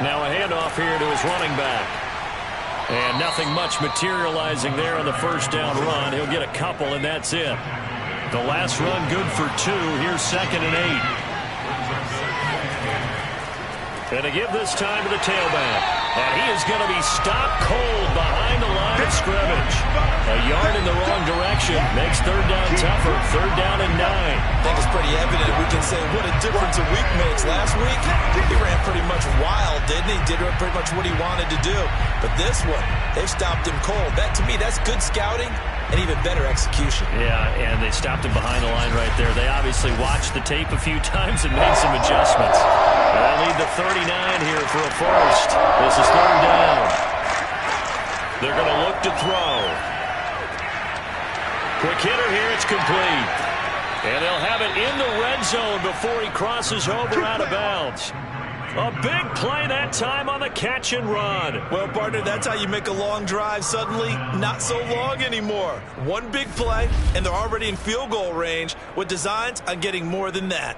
Now a handoff here to his running back. And nothing much materializing there on the first down run. He'll get a couple, and that's it. The last run good for 2. Here's 2nd and 8. And to give this time to the tailback. And he is going to be stopped cold behind the line of scrimmage. A yard in the wrong direction makes third down tougher. Third down and 9. I think it's pretty evident. We can say what a difference a week makes. Last week, he ran pretty much wild, didn't he? Did pretty much what he wanted to do. But this one, they stopped him cold. That, to me, that's good scouting and even better execution. Yeah, and they stopped him behind the line right there. They obviously watched the tape a few times and made some adjustments. They'll lead the 39 here for a first. This is third down. They're going to look to throw. Quick hitter here. It's complete. And they'll have it in the red zone before he crosses over out of bounds. A big play that time on the catch and run. Well, partner, that's how you make a long drive suddenly not so long anymore. One big play, and they're already in field goal range with designs on getting more than that.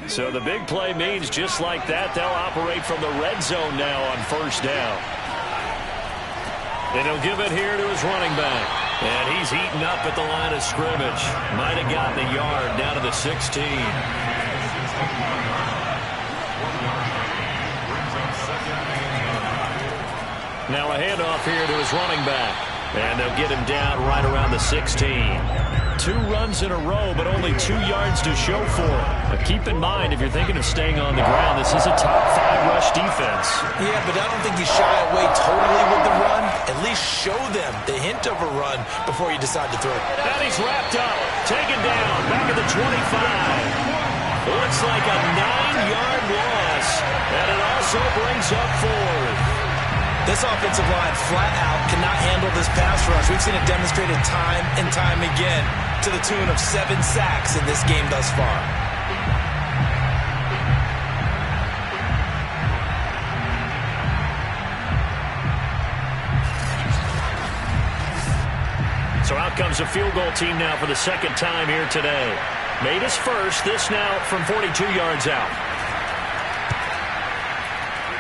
So the big play means just like that, they'll operate from the red zone now on first down. And he'll give it here to his running back. And he's eaten up at the line of scrimmage. Might have gotten a yard down to the 16. Now a handoff here to his running back. And they'll get him down right around the 16. 2 runs in a row, but only 2 yards to show for it. But keep in mind, if you're thinking of staying on the ground, this is a top 5 rush defense. Yeah, but I don't think you shy away totally with the run. At least show them the hint of a run before you decide to throw. And he's wrapped up, taken down, back at the 25. Looks like a 9-yard loss, and it also brings up 4. This offensive line flat out cannot handle this pass rush. We've seen it demonstrated time and time again to the tune of 7 sacks in this game thus far. So out comes a field goal team now for the second time here today. Made his first, this now from 42 yards out.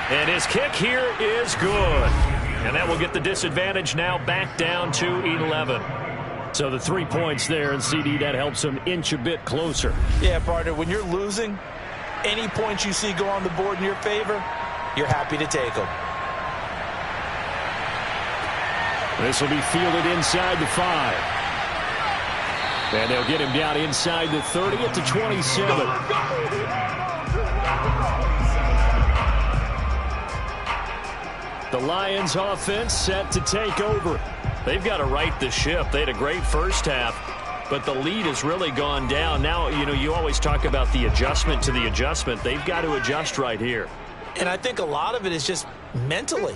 And his kick here is good. And that will get the disadvantage now back down to 11. So the 3 points there, and CD, that helps him inch a bit closer. Yeah, partner, when you're losing, any points you see go on the board in your favor, you're happy to take them. This will be fielded inside the 5. And they'll get him down inside the 30 at the 27. The Lions offense set to take over. They've got to right the ship. They had a great first half, but the lead has really gone down. Now, you always talk about the adjustment to the adjustment. They've got to adjust right here. And I think a lot of it is just mentally.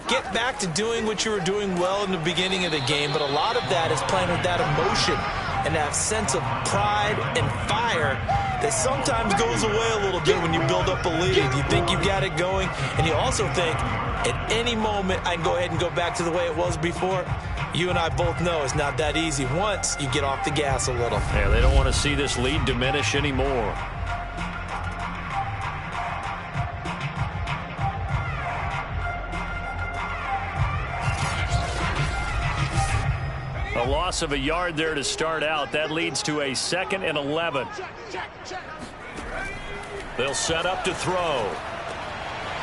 Get back to doing what you were doing well in the beginning of the game, but a lot of that is playing with that emotion. and that sense of pride and fire that sometimes goes away a little bit when you build up a lead. You think you've got it going, and you also think at any moment I can go ahead and go back to the way it was before. You and I both know it's not that easy once you get off the gas a little. Yeah, they don't want to see this lead diminish anymore. A loss of a yard there to start out. That leads to a 2nd and 11. They'll set up to throw.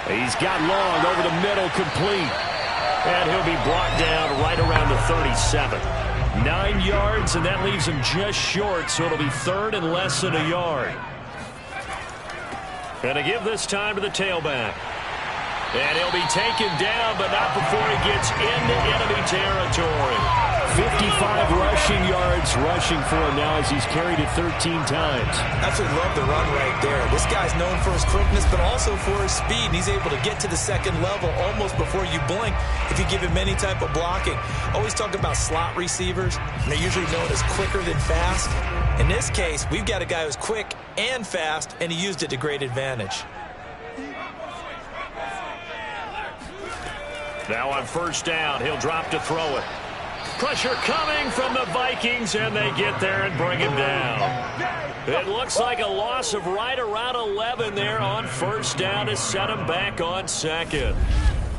He's got long over the middle, complete. And he'll be brought down right around the 37. 9 yards, and that leaves him just short, so it'll be 3rd and less than a yard. And to give this time to the tailback. And he'll be taken down, but not before he gets into enemy territory. 55 rushing yards rushing for him now as he's carried it 13 times. Absolutely love the run right there. This guy's known for his quickness, but also for his speed. And he's able to get to the 2nd level almost before you blink if you give him any type of blocking. Always talk about slot receivers. And they're usually known as quicker than fast. In this case, we've got a guy who's quick and fast, and he used it to great advantage. Now on 1st down, he'll drop to throw it. Pressure coming from the Vikings, and they get there and bring him down. It looks like a loss of right around 11 there on 1st down to set him back on 2nd.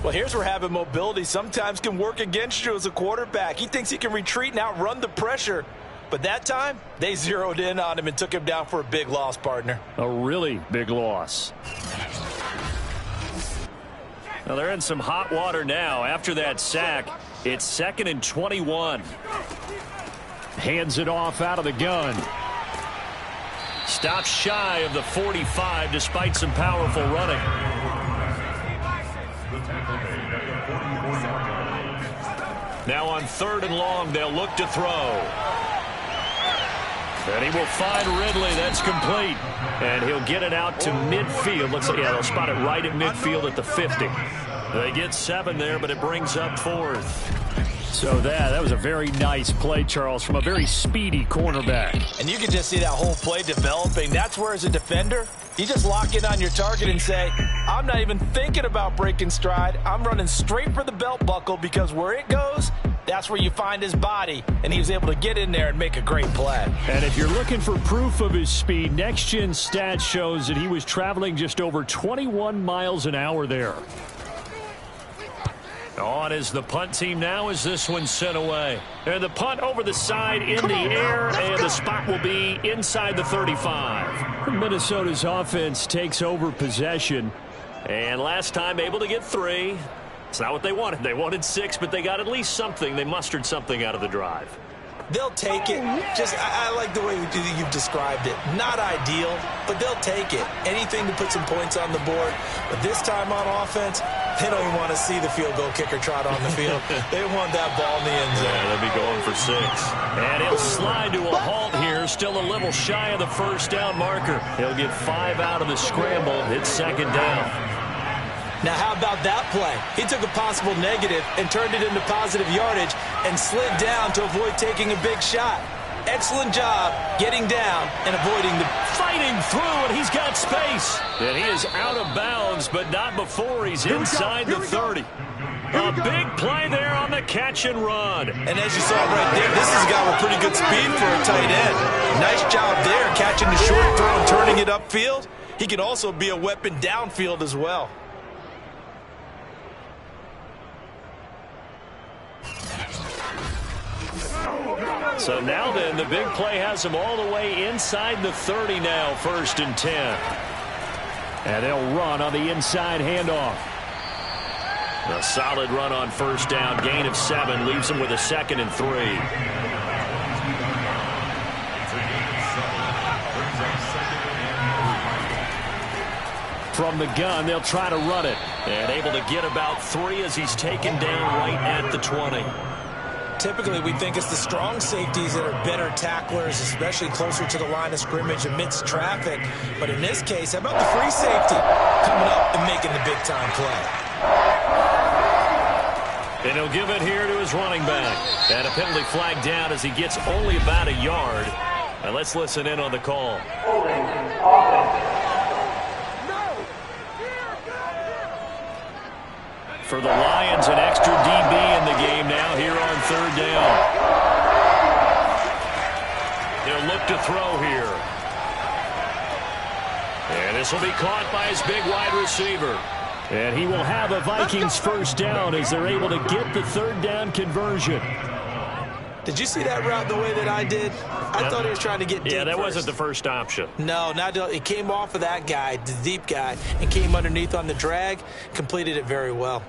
Well, here's where having mobility sometimes can work against you as a quarterback. He thinks he can retreat and outrun the pressure. But that time, they zeroed in on him and took him down for a big loss, partner. A really big loss. Well, they're in some hot water now. After that sack, it's 2nd and 21. Hands it off out of the gun. Stops shy of the 45 despite some powerful running. Now on 3rd and long, they'll look to throw. And he will find Ridley. That's complete. And he'll get it out to midfield. Looks like, yeah, they'll spot it right at midfield at the 50. They get 7 there, but it brings up 4th. So that was a very nice play, Charles, from a very speedy cornerback. And you can just see that whole play developing. That's where, as a defender, you just lock in on your target and say, I'm not even thinking about breaking stride. I'm running straight for the belt buckle, because where it goes, that's where you find his body. And he was able to get in there and make a great play. And if you're looking for proof of his speed, Next Gen Stats shows that he was traveling just over 21 miles an hour there. On is the punt team now as this one's sent away. And the punt over the side in the air, and the spot will be inside the 35. Minnesota's offense takes over possession. And last time able to get 3. It's not what they wanted. They wanted 6, but they got at least something. They mustered something out of the drive. They'll take it. Just, I like the way you've described it. Not ideal, but they'll take it. Anything to put some points on the board. But this time on offense, they don't even want to see the field goal kicker trot on the field. They want that ball in the end zone. Yeah, they'll be going for 6. And he'll slide to a halt here. Still a little shy of the 1st down marker. He'll get 5 out of the scramble. It's 2nd down. Now, how about that play? He took a possible negative and turned it into positive yardage and slid down to avoid taking a big shot. Excellent job getting down and avoiding the... Fighting through, and he's got space. And he is out of bounds, but not before he's inside the 30. A big play there on the catch and run. And as you saw right there, this has got a pretty good speed for a tight end. Nice job there catching the short throw and turning it upfield. He can also be a weapon downfield as well. So now then, the big play has him all the way inside the 30 now, 1st and 10. And they'll run on the inside handoff. A solid run on 1st down, gain of 7, leaves him with a 2nd and 3. From the gun, they'll try to run it. And able to get about 3 as he's taken down right at the 20. Typically, we think it's the strong safeties that are better tacklers, especially closer to the line of scrimmage amidst traffic. But in this case, how about the free safety coming up and making the big-time play? And he'll give it here to his running back. And a penalty flag down as he gets only about a yard. And let's listen in on the call. For the Lions, an extra DB in the game now here on third down. He'll look to throw here. And this will be caught by his big wide receiver. And he will have a Vikings first down as they're able to get the third down conversion. Did you see that route the way that I did? I thought he was trying to get deep. Yeah, that first. wasn't the first option. No, it came off of that guy, the deep guy, and came underneath on the drag, completed it very well.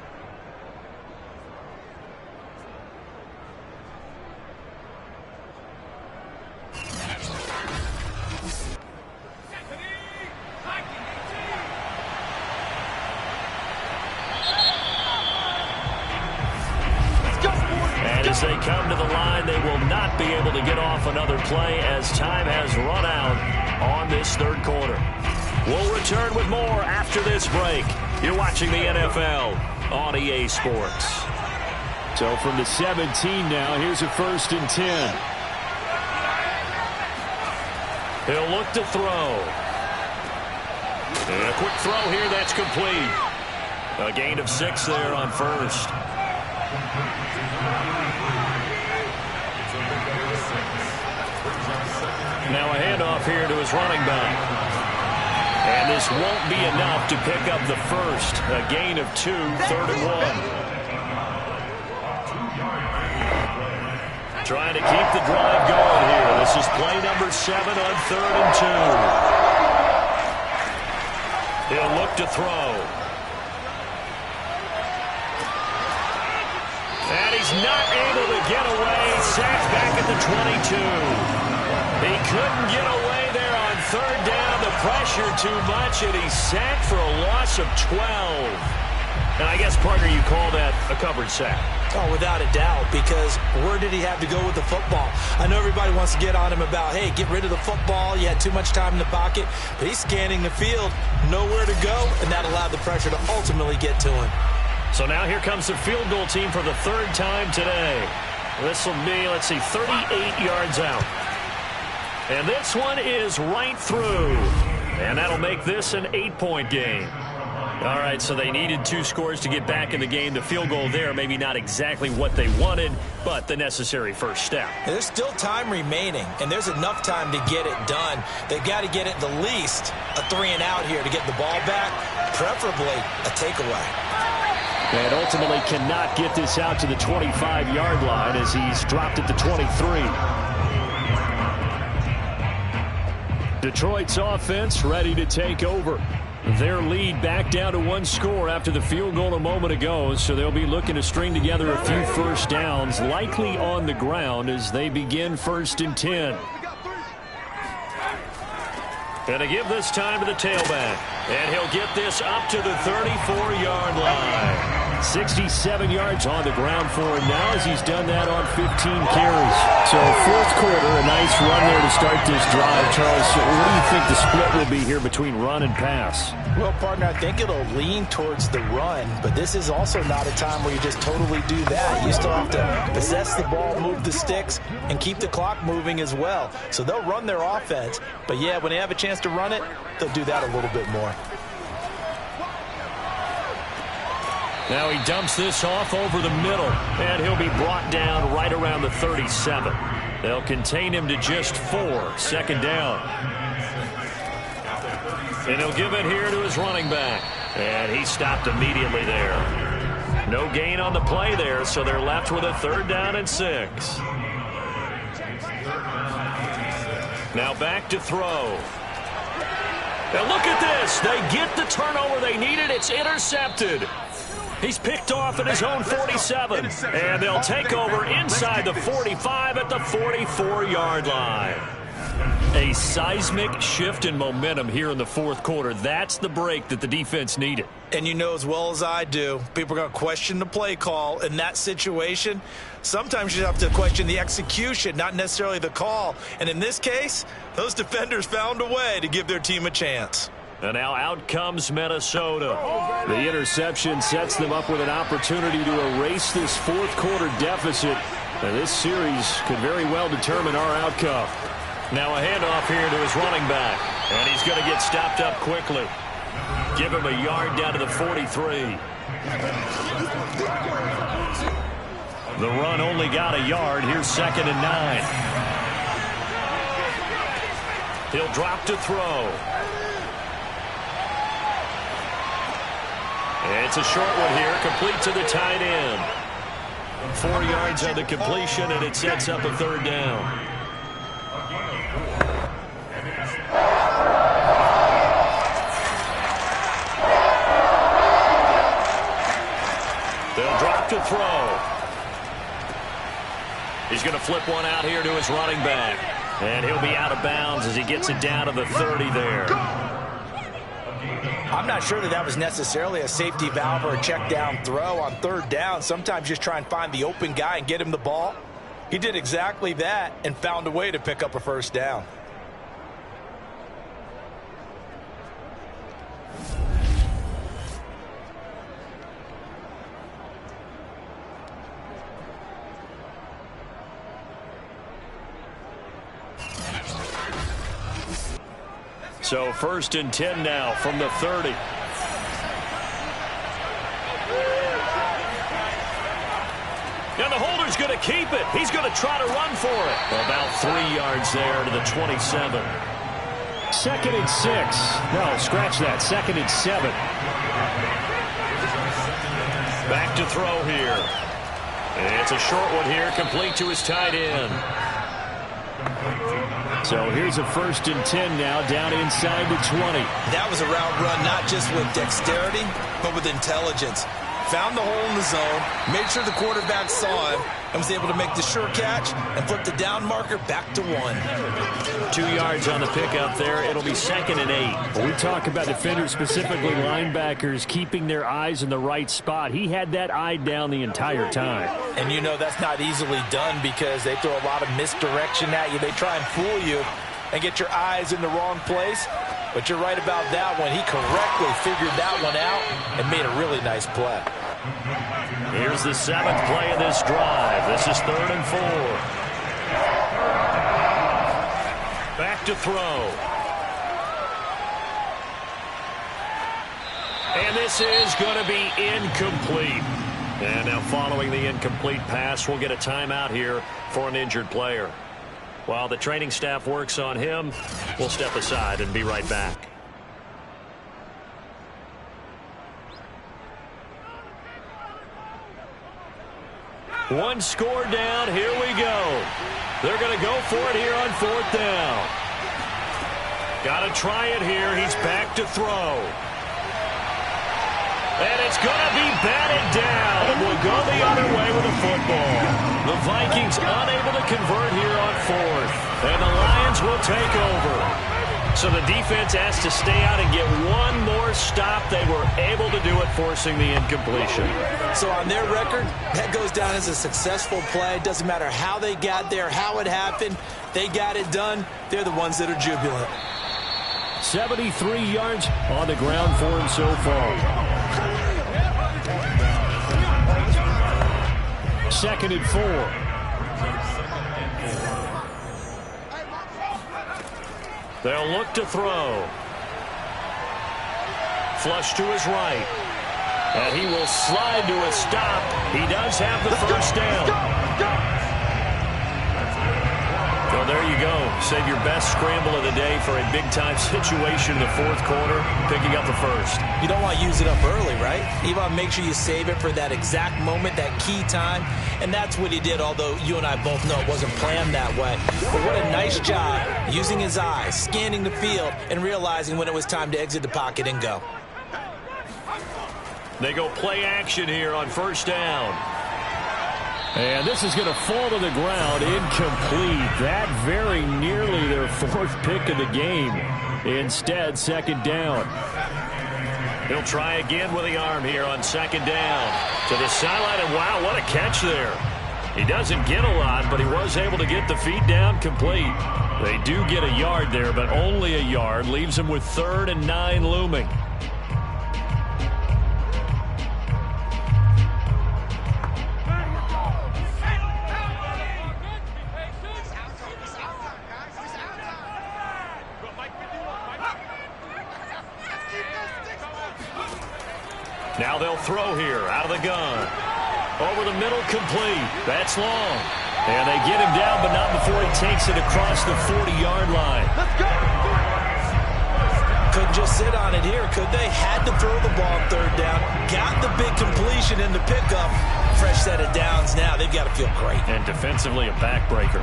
As they come to the line, they will not be able to get off another play as time has run out on this third quarter. We'll return with more after this break. You're watching the NFL on EA Sports. So from the 17 now, here's a 1st and 10. He'll look to throw. And a quick throw here, that's complete. A gain of 6 there on first. Now a handoff here to his running back. And this won't be enough to pick up the first. A gain of 2, 3rd and 1. Trying to keep the drive going here. This is play number 7 on 3rd and 2. He'll look to throw. And he's not able to get away. Sacked back at the 22. He couldn't get away there on 3rd down. The pressure too much, and he's sacked for a loss of 12. And I guess, partner, you call that a covered sack. Oh, without a doubt, because where did he have to go with the football? I know everybody wants to get on him about, hey, get rid of the football. You had too much time in the pocket. But he's scanning the field, nowhere to go, and that allowed the pressure to ultimately get to him. So now here comes the field goal team for the 3rd time today. This will be, 38 yards out. And this one is right through. And that'll make this an 8-point game. All right, so they needed 2 scores to get back in the game. The field goal there, maybe not exactly what they wanted, but the necessary first step. And there's still time remaining, and there's enough time to get it done. They've got to get it the least a 3-and-out here to get the ball back, preferably a takeaway. And ultimately cannot get this out to the 25-yard line as he's dropped at the 23. Detroit's offense ready to take over. Their lead back down to 1 score after the field goal a moment ago, so they'll be looking to string together a few first downs, likely on the ground as they begin 1st and 10. And to give this time to the tailback. And he'll get this up to the 34-yard line. 67 yards on the ground for him now as he's done that on 15 carries. So 4th quarter, a nice run there to start this drive. Charles, so what do you think the split will be here between run and pass? Well, partner, I think it'll lean towards the run, but this is also not a time where you just totally do that. You still have to possess the ball, move the sticks, and keep the clock moving as well. So they'll run their offense, but yeah, when they have a chance to run it, they'll do that a little bit more. Now he dumps this off over the middle, and he'll be brought down right around the 37. They'll contain him to just 4, 2nd down. And he'll give it here to his running back. And he stopped immediately there. No gain on the play there, so they're left with a 3rd down and 6. Now back to throw. Now look at this. They get the turnover they needed. It's intercepted. He's picked off at his own 47. And they'll take over inside the 45 at the 44-yard line. A seismic shift in momentum here in the 4th quarter. That's the break that the defense needed. And you know as well as I do, people are going to question the play call in that situation. Sometimes you have to question the execution, not necessarily the call. And in this case, those defenders found a way to give their team a chance. And now out comes Minnesota. The interception sets them up with an opportunity to erase this fourth quarter deficit. And this series could very well determine our outcome. Now a handoff here to his running back. And he's going to get stopped up quickly. Give him a yard down to the 43. The run only got a yard. Here's 2nd and 9. He'll drop to throw. It's a short one here, complete to the tight end. 4 yards on the completion, and it sets up a 3rd down. They'll drop to throw. He's going to flip one out here to his running back. And he'll be out of bounds as he gets it down to the 30 there. I'm not sure that was necessarily a safety valve or a check down throw on 3rd down. Sometimes just try and find the open guy and get him the ball. He did exactly that and found a way to pick up a 1st down. So 1st and 10 now from the 30. And the holder's going to keep it. He's going to try to run for it. About 3 yards there to the 27. 2nd and 6. No, scratch that. 2nd and 7. Back to throw here. It's a short one here, complete to his tight end. So here's a 1st and 10 now, down inside the 20. That was a route run not just with dexterity, but with intelligence. Found the hole in the zone, made sure the quarterback saw him, and was able to make the sure catch and flip the down marker back to 1. 2 yards on the pickup there. It'll be 2nd and 8. When we talk about defenders, specifically linebackers, keeping their eyes in the right spot. He had that eye down the entire time. And you know that's not easily done because they throw a lot of misdirection at you. They try and fool you and get your eyes in the wrong place. But you're right about that one. He correctly figured that one out and made a really nice play. Here's the 7th play of this drive. This is 3rd and 4. Back to throw. And this is going to be incomplete. And now following the incomplete pass, we'll get a timeout here for an injured player. While the training staff works on him, we'll step aside and be right back. One score down. Here we go. They're going to go for it here on 4th down. Got to try it here. He's back to throw. And it's going to be batted down. And we'll go the other way with the football. The Vikings unable to convert here on 4th. And the Lions will take over. So the defense has to stay out and get one more stop. They were able to do it, forcing the incompletion. So on their record, that goes down as a successful play. It doesn't matter how they got there, how it happened. They got it done. They're the ones that are jubilant. 73 yards on the ground for him so far. 2nd and 4. They'll look to throw. Flush to his right. And he will slide to a stop. He does have the 1st down. Well, there you go. Save your best scramble of the day for a big-time situation in the 4th quarter, picking up the 1st. You don't want to use it up early, right? You want to make sure you save it for that exact moment, that key time. And that's what he did, although you and I both know it wasn't planned that way. But what a nice job using his eyes, scanning the field, and realizing when it was time to exit the pocket and go. They go play action here on 1st down. And this is going to fall to the ground, incomplete. That very nearly their 4th pick of the game. Instead, 2nd down. He'll try again with the arm here on 2nd down. To the sideline, and wow, what a catch there. He doesn't get a lot, but he was able to get the feet down complete. They do get a yard there, but only a yard. Leaves them with 3rd and 9 looming. Now they'll throw here out of the gun. Over the middle, complete. That's long. And they get him down, but not before he takes it across the 40-yard line. Let's go! Couldn't just sit on it here, could they? Had to throw the ball 3rd down. Got the big completion in the pickup. Fresh set of downs now. They've got to feel great. And defensively, a backbreaker.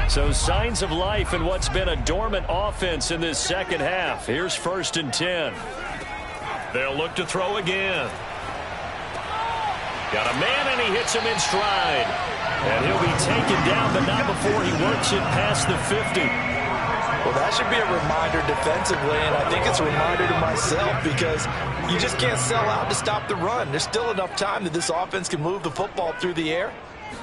So signs of life in what's been a dormant offense in this second half. Here's 1st and 10. They'll look to throw again. Got a man, and he hits him in stride. And he'll be taken down, but not before he works it past the 50. Well, that should be a reminder defensively, and I think it's a reminder to myself because you just can't sell out to stop the run. There's still enough time that this offense can move the football through the air,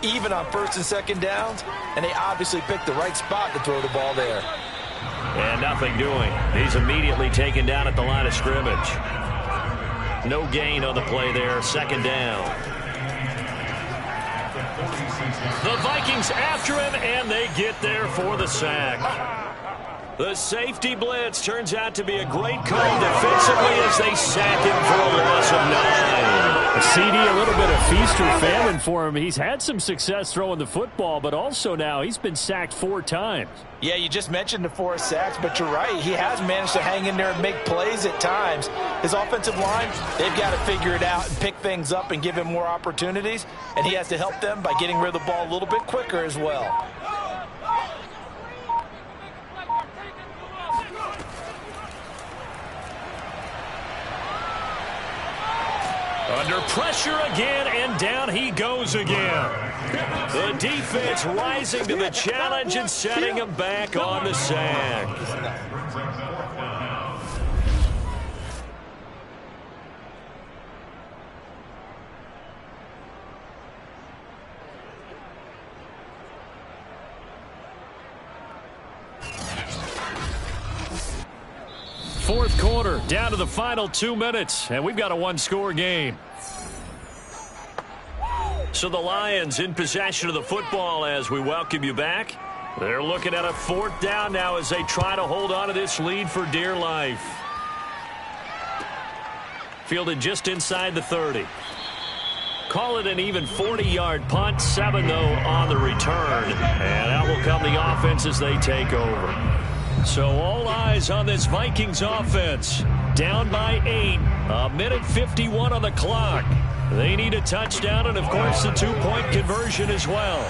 even on 1st and 2nd downs, and they obviously picked the right spot to throw the ball there. And nothing doing. He's immediately taken down at the line of scrimmage. No gain on the play there. 2nd down. The Vikings after him, and they get there for the sack. The safety blitz turns out to be a great call defensively as they sack him for a loss of 9. A CD, a little bit of feast or famine for him. He's had some success throwing the football, but also now he's been sacked 4 times. Yeah, you just mentioned the 4 sacks, but you're right. He has managed to hang in there and make plays at times. His offensive line, they've got to figure it out and pick things up and give him more opportunities, and he has to help them by getting rid of the ball a little bit quicker as well. Under pressure again, and down he goes again. The defense rising to the challenge and setting him back on the sack. Fourth quarter, down to the final 2 minutes, and we've got a 1-score game. So the Lions in possession of the football as we welcome you back. They're looking at a 4th down now as they try to hold on to this lead for dear life. Fielded just inside the 30. Call it an even 40-yard punt, 7 though on the return. And out will come the offense as they take over. So all eyes on this Vikings offense. Down by 8. A minute 51 on the clock. They need a touchdown and, of course, the 2-point conversion as well.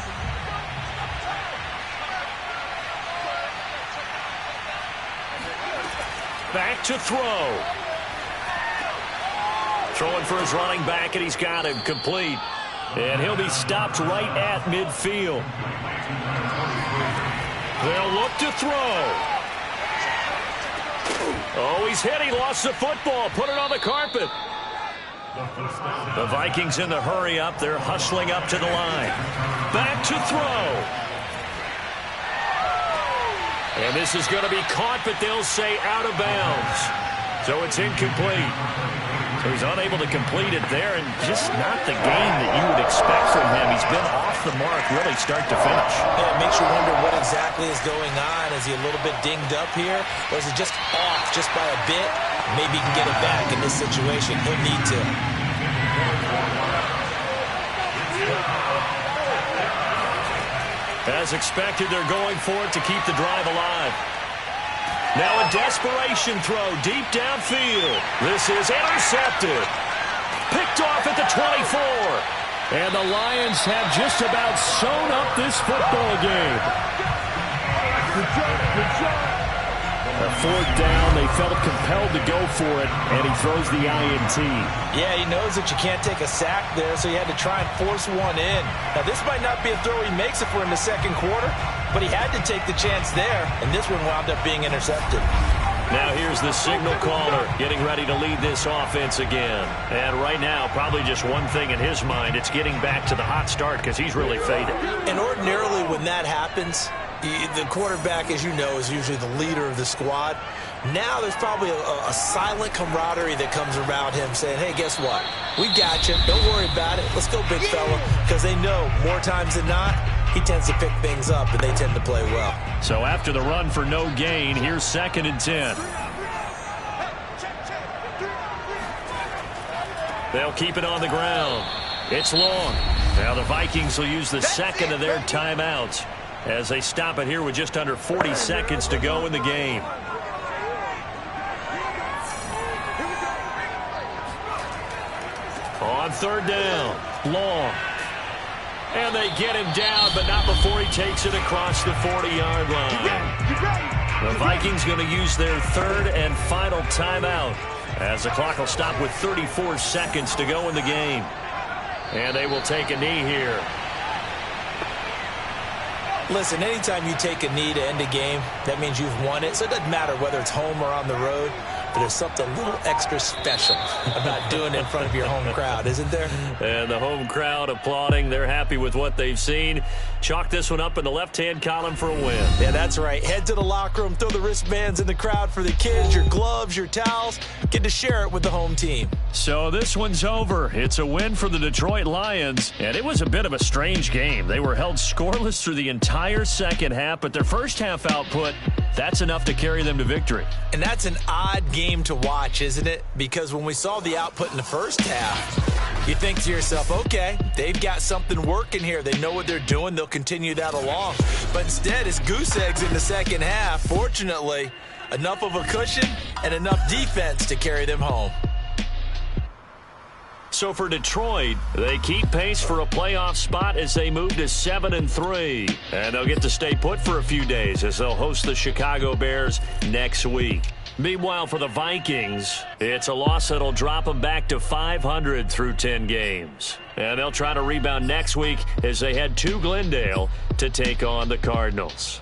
Back to throw. Throwing for his running back, and he's got him complete. And he'll be stopped right at midfield. They'll look to throw. Oh, he's hit. He lost the football. Put it on the carpet. The Vikings in the hurry up. They're hustling up to the line. Back to throw. And this is going to be caught, but they'll say out of bounds. So it's incomplete. So he's unable to complete it there, and just not the game that you would expect from him. He's been off the mark really start to finish. Yeah, it makes you wonder what exactly is going on. Is he a little bit dinged up here, or is it just off just by a bit? Maybe he can get it back in this situation. He'll need to. As expected, they're going for it to keep the drive alive. Now a desperation throw deep downfield. This is intercepted. Picked off at the 24. And the Lions have just about sewn up this football game. A 4th down, they felt compelled to go for it, and he throws the INT. Yeah, he knows that you can't take a sack there, so he had to try and force one in. Now, this might not be a throw he makes if we're in the 2nd quarter, but he had to take the chance there, and this one wound up being intercepted. Now here's the signal caller getting ready to lead this offense again. And right now, probably just one thing in his mind. It's getting back to the hot start because he's really faded. And ordinarily when that happens, the quarterback, as you know, is usually the leader of the squad. Now there's probably a silent camaraderie that comes around him saying, hey, guess what? We got you. Don't worry about it. Let's go, big fella. Because they know more times than not, he tends to pick things up, and they tend to play well. So after the run for no gain, here's 2nd and 10. They'll keep it on the ground. It's long. Now the Vikings will use the second of their timeouts as they stop it here with just under 40 seconds to go in the game. On 3rd down, long. And they get him down, but not before he takes it across the 40-yard line. The Vikings going to use their 3rd and final timeout as the clock will stop with 34 seconds to go in the game. And they will take a knee here. Listen, anytime you take a knee to end a game, that means you've won it. So it doesn't matter whether it's home or on the road. But there's something a little extra special about doing it in front of your home crowd, isn't there? And the home crowd applauding. They're happy with what they've seen. Chalk this one up in the left-hand column for a win. Yeah, that's right. Head to the locker room, throw the wristbands in the crowd for the kids, your gloves, your towels. Get to share it with the home team. So this one's over. It's a win for the Detroit Lions, and it was a bit of a strange game. They were held scoreless through the entire second half, but their first half output, that's enough to carry them to victory. And that's an odd game to watch, isn't it? Because when we saw the output in the first half, you think to yourself, okay, they've got something working here. They know what they're doing. They'll continue that along. But instead, it's goose eggs in the second half. Fortunately, enough of a cushion and enough defense to carry them home. So for Detroit, they keep pace for a playoff spot as they move to 7-3. And they'll get to stay put for a few days as they'll host the Chicago Bears next week. Meanwhile, for the Vikings, it's a loss that'll drop them back to 500 through 10 games. And they'll try to rebound next week as they head to Glendale to take on the Cardinals.